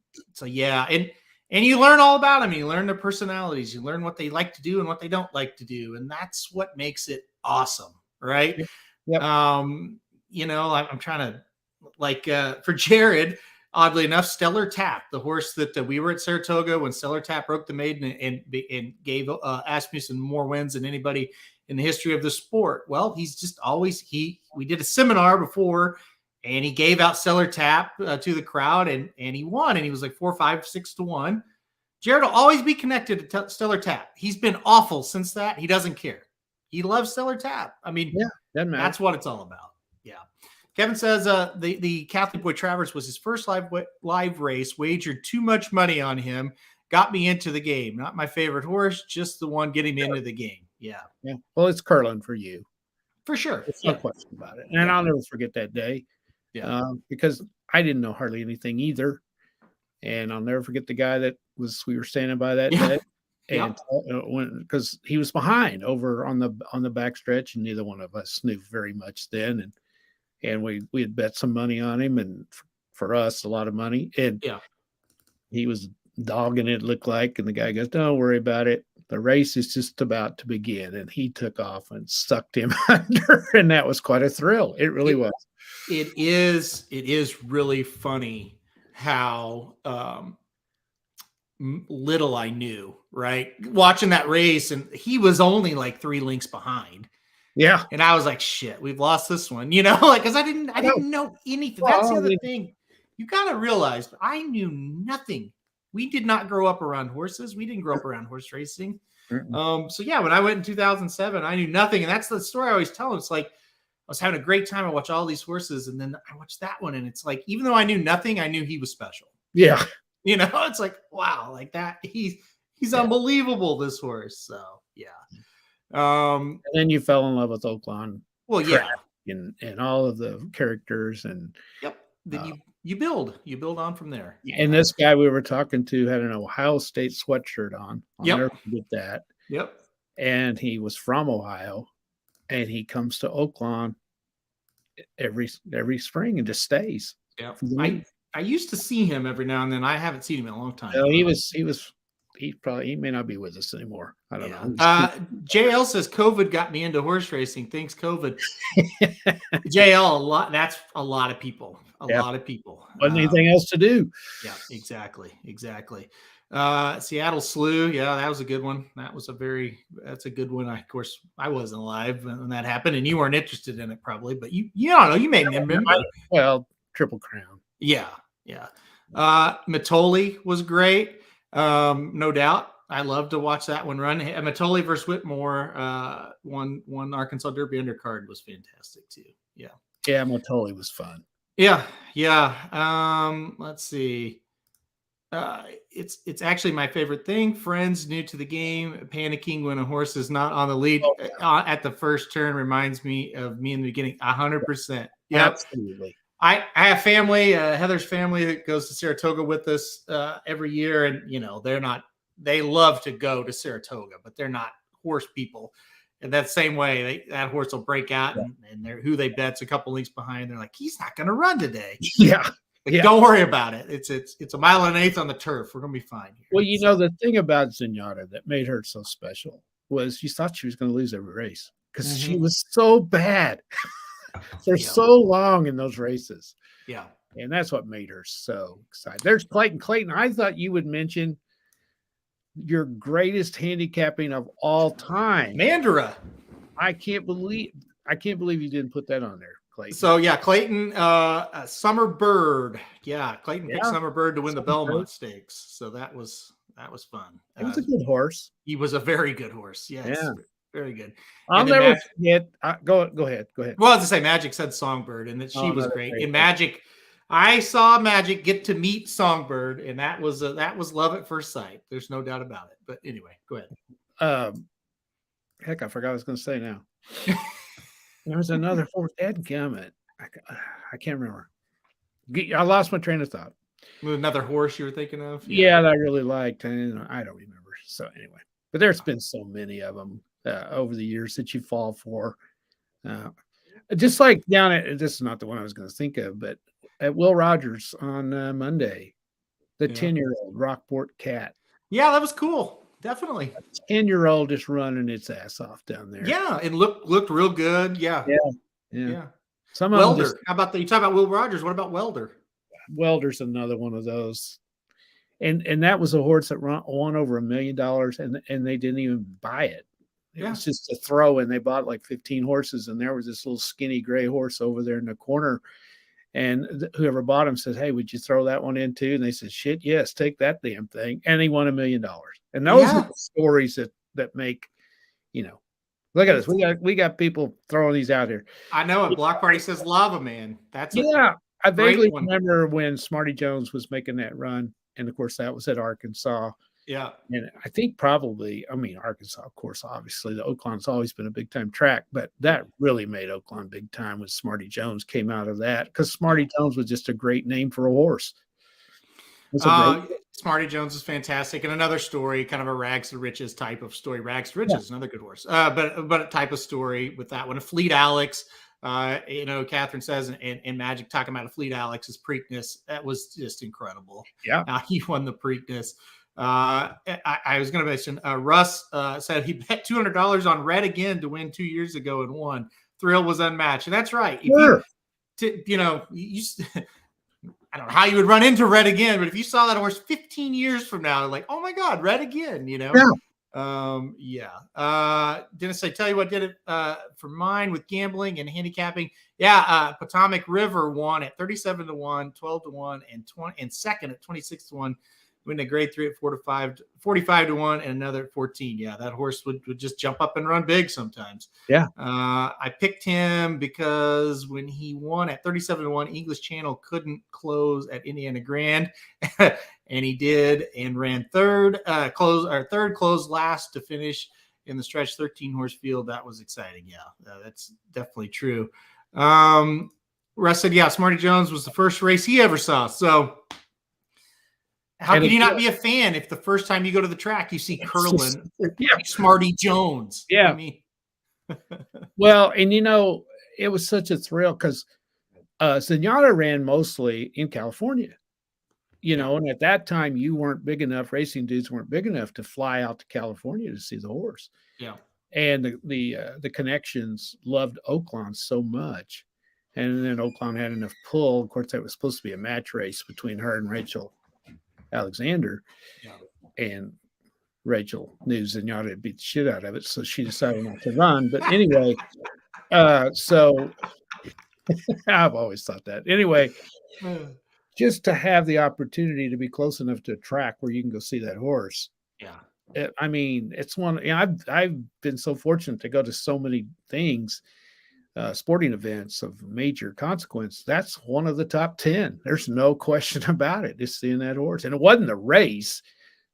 And you learn all about them. You learn their personalities. You learn what they like to do and what they don't like to do, and that's what makes it awesome, right? Yep. I'm trying to for Jared, oddly enough, Stellar Tap, the horse that we were at Saratoga when Stellar Tap broke the maiden and gave Asmussen more wins than anybody in the history of the sport. Well, he's just always we did a seminar before, and he gave out Stellar Tap to the crowd, and he won, and he was like 4, 5, 6 to 1. Jared will always be connected to Stellar Tap. He's been awful since that. He doesn't care. He loves Stellar Tap. I mean, that's what it's all about. Yeah. Kevin says the Catholic Boy Travers was his first live race, wagered too much money on him, got me into the game. Not my favorite horse, just the one getting me into the game. Yeah. Well, it's curling for you. For sure. There's no question about it. And I'll never forget that day. Yeah. Because I didn't know hardly anything either. And I'll never forget the guy we were standing by that day. And because he was behind over on the back stretch, and neither one of us knew very much then. And we had bet some money on him, and for us, a lot of money. And he was dogging it, looked like, and the guy goes, "Don't worry about it. The race is just about to begin." And he took off and sucked him under, and that was quite a thrill. It really was. It is really funny how little I knew, right? Watching that race, and he was only like 3 lengths behind. Yeah. And I was like, shit, we've lost this one, like, because I didn't know anything. That's the other thing. You got to realize I knew nothing. We did not grow up around horses. We didn't grow up around horse racing. So yeah, when I went in 2007, I knew nothing. And that's the story I always tell them. It's like, I was having a great time. I watched all these horses, and then I watched that one. And it's like, even though I knew nothing, I knew he was special. Yeah. It's like, wow, like that. He's unbelievable, this horse. So yeah. And then you fell in love with Oaklawn. Well, yeah. And all of the characters and then you build on from there. And this guy we were talking to had an Ohio State sweatshirt on. I'll never forget that. Yep. And he was from Ohio, and he comes to Oaklawn every spring and just stays. Yeah. I used to see him every now and then. I haven't seen him in a long time. No, he may not be with us anymore. I don't know. JL says COVID got me into horse racing. Thanks, COVID. JL, that's a lot of people. A lot of people. Wasn't anything else to do. Yeah, exactly. Seattle Slew. Yeah, that was a good one. That's a good one. Of course, I wasn't alive when that happened, and you weren't interested in it probably, but you don't know. You may remember. Well, Triple Crown. Yeah. Matoli was great. No doubt. I love to watch that one run. Matoli versus Whitmore, one Arkansas Derby undercard was fantastic too. Yeah. Yeah, Matoli was fun. Yeah. Let's see. It's actually my favorite thing. Friends new to the game, panicking when a horse is not on the lead at the first turn reminds me of me in the beginning. 100%. Yep. Absolutely. I have family, Heather's family that goes to Saratoga with us every year. And, they love to go to Saratoga, but they're not horse people. And that same way, that horse will break out and who they bet's a couple lengths behind. They're like, he's not going to run today. Yeah. Don't worry about it. It's a 1.1 miles on the turf. We're going to be fine here. Well, the thing about Zenyatta that made her so special was you thought she was going to lose every race because she was so bad. They're so long in those races. Yeah. And that's what made her so excited. There's Clayton. Clayton, I thought you would mention your greatest handicapping of all time. Mandara. I can't believe you didn't put that on there, Clayton. So yeah, Clayton, Summer Bird. Yeah, Clayton picked Summer Bird to win the Belmont Stakes. So that was fun. It was a good horse. He was a very good horse. Yes. Yeah. Very good. I'll never forget. Go ahead. Well, as I say, Magic said Songbird, and that she was great. In Magic, I saw Magic get to meet Songbird, and that was love at first sight. There's no doubt about it. But anyway, go ahead. Heck, I forgot what I was going to say now. There was another fourth ad comment. I can't remember. I lost my train of thought. Another horse you were thinking of? Yeah, that I really liked. And I don't remember. So anyway, but there's been so many of them over the years that you fall for. Just like down at, this is not the one I was going to think of, but at Will Rogers on Monday, the 10-year-old Rockport Cat. Yeah, that was cool. Definitely. 10-year-old just running its ass off down there. Yeah, it looked real good. Yeah. Some of them Welder. just How about you talk about Will Rogers? What about Welder? Welder's another one of those. And that was a horse that won over $1 million, and they didn't even buy it. It Yeah. was just a throw, and they bought like 15 horses, and there was this little skinny gray horse over there in the corner. And whoever bought him said, "Hey, would you throw that one in too?" And they said, "Shit, yes, take that damn thing." And he won $1 million. And those are the stories that make, look at us. We got people throwing these out here. I know it. Block Party says Lava Man. That's I vaguely one. remember when Smarty Jones was making that run. And of course, that was at Arkansas. Yeah. And I think Arkansas, of course, obviously, the Oaklawn's always been a big time track, but that really made Oaklawn big time when Smarty Jones came out of that, because Smarty Jones was just a great name for a horse. Smarty Jones is fantastic. And another story, kind of a rags to riches type of story. Rags to riches, another good horse. But a type of story with that one. A Fleet Alex, Catherine says, and Magic talking about a Fleet Alex's Preakness. That was just incredible. Yeah. He won the Preakness. I was going to mention Russ said he bet $200 on Red Again to win 2 years ago and won. Thrill was unmatched. And that's right. Sure. I don't know how you would run into Red Again, but if you saw that horse 15 years from now, like, oh my God, Red Again, Yeah. Dennis, I tell you what did it for mine with gambling and handicapping. Yeah. Potomac River won at 37-1, 12-1, and second at 26-1. Win a grade 3 at 45-1, and another at 14. Yeah, that horse would just jump up and run big sometimes. Yeah. I picked him because when he won at 37-1, English Channel couldn't close at Indiana Grand, and he did, and ran third closed last to finish in the stretch 13 horse field. That was exciting. Yeah, that's definitely true. Russ said, yeah, Smarty Jones was the first race he ever saw. So how can you not be a fan if the first time you go to the track you see Curlin, Smarty Jones? Yeah. I mean, well, and it was such a thrill because Zenyatta ran mostly in California. And at that time racing dudes weren't big enough to fly out to California to see the horse. Yeah. And the connections loved Oaklawn so much. And then Oaklawn had enough pull. Of course, that was supposed to be a match race between her and Rachel Alexander. Yeah. And Rachel knew Zenyatta had beat the shit out of it, so she decided not to run. But anyway, so I've always thought that. Anyway, just to have the opportunity to be close enough to a track where you can go see that horse. Yeah. It's one. I've been so fortunate to go to so many things, sporting events of major consequence. That's one of the top 10. There's no question about it. Just seeing that horse, and it wasn't the race.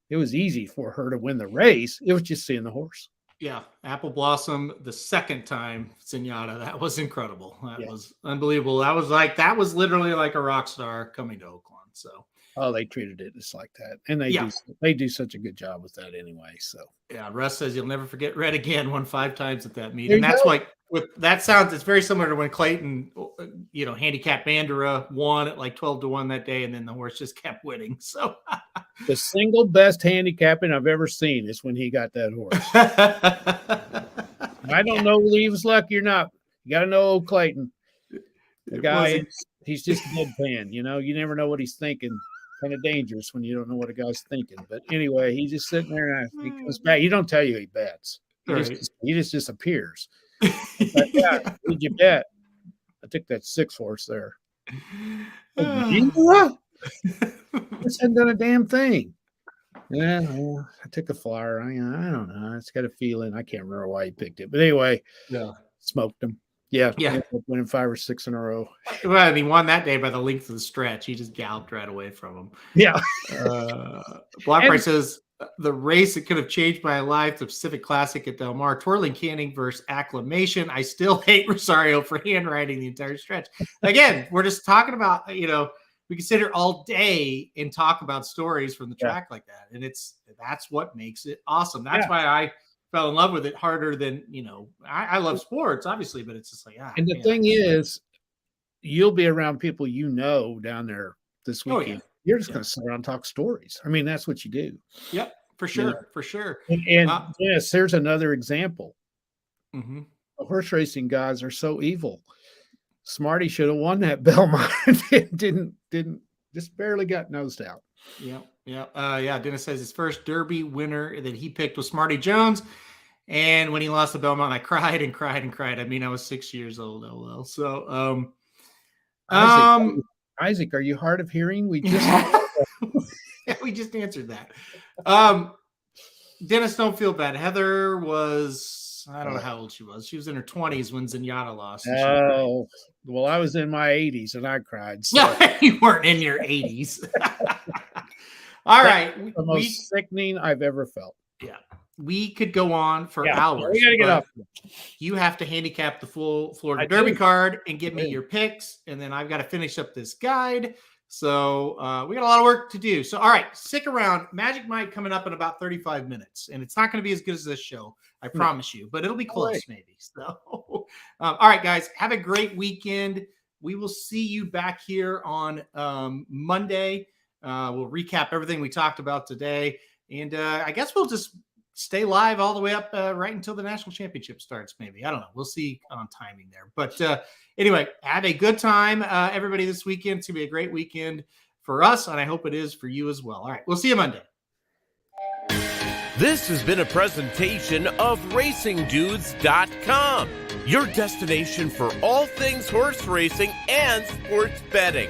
It was easy for her to win the race. It was just seeing the horse. Yeah, Apple Blossom the second time, Zenyatta. That was incredible. That was unbelievable. That was literally like a rock star coming to Oaklawn. So. Oh, they treated it just like that, and they do such a good job with that anyway. So yeah, Russ says you'll never forget Red Again. Won 5 times at that meeting. And that's like it's very similar to when Clayton, handicapped Bandera won at like 12-1 that day, and then the horse just kept winning. So the single best handicapping I've ever seen is when he got that horse. I don't know whether he was lucky or not. You got to know old Clayton. The guy, he's just deadpan. You never know what he's thinking. Kind of dangerous when you don't know what a guy's thinking. But anyway, he's just sitting there and he comes back. He don't tell you he bets. He just disappears. But yeah, who'd you bet? I took that 6 horse there. Just hadn't done a damn thing. Yeah, I took a flyer. I don't know. It's got a feeling. I can't remember why he picked it. But anyway, smoked him. Yeah. Winning 5 or 6 in a row. Well, and he won that day by the length of the stretch. He just galloped right away from him. Yeah. Block Price says the race that could have changed my life, the Pacific Classic at Del Mar, Twirling Canning versus Acclamation. I still hate Rosario for handwriting the entire stretch. Again, we're just talking about, we can sit here all day and talk about stories from the track like that. And that's what makes it awesome. That's why I fell in love with it harder than, I love sports, obviously, but it's just like, and the thing is, you'll be around people down there this weekend. You're just going to sit around and talk stories. I mean, that's what you do. Yep, for sure, for sure. And yes, there's another example. Mm-hmm. The horse racing guys are so evil. Smarty should have won that Belmont. didn't just barely got nosed out. Yeah. Dennis says his first Derby winner that he picked was Smarty Jones. And when he lost the Belmont, I cried and cried and cried. I mean, I was 6 years old. Oh, well. So, Isaac, are you hard of hearing? We just we just answered that. Dennis, don't feel bad. Heather was, I don't know how old she was. She was in her 20s when Zenyatta lost. Oh, well, I was in my 80s and I cried. So. No, you weren't in your 80s. All right. The most sickening I've ever felt. Yeah. We could go on for hours. We got to get up. You have to handicap the full Florida Derby card and give me your picks. And then I've got to finish up this guide. So we got a lot of work to do. So, all right, stick around. Magic Mike coming up in about 35 minutes. And it's not going to be as good as this show, I promise you. But it'll be close maybe. So, all right, guys, have a great weekend. We will see you back here on Monday. We'll recap everything we talked about today. And I guess we'll just stay live all the way up right until the national championship starts, maybe. I don't know. We'll see on timing there. But anyway, have a good time, everybody, this weekend. It's going to be a great weekend for us, and I hope it is for you as well. All right, we'll see you Monday. This has been a presentation of RacingDudes.com, your destination for all things horse racing and sports betting.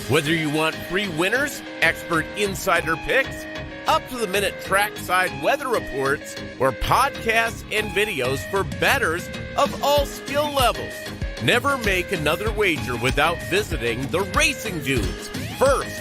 Whether you want free winners, expert insider picks, up-to-the-minute trackside weather reports, or podcasts and videos for bettors of all skill levels. Never make another wager without visiting the Racing Dudes. First,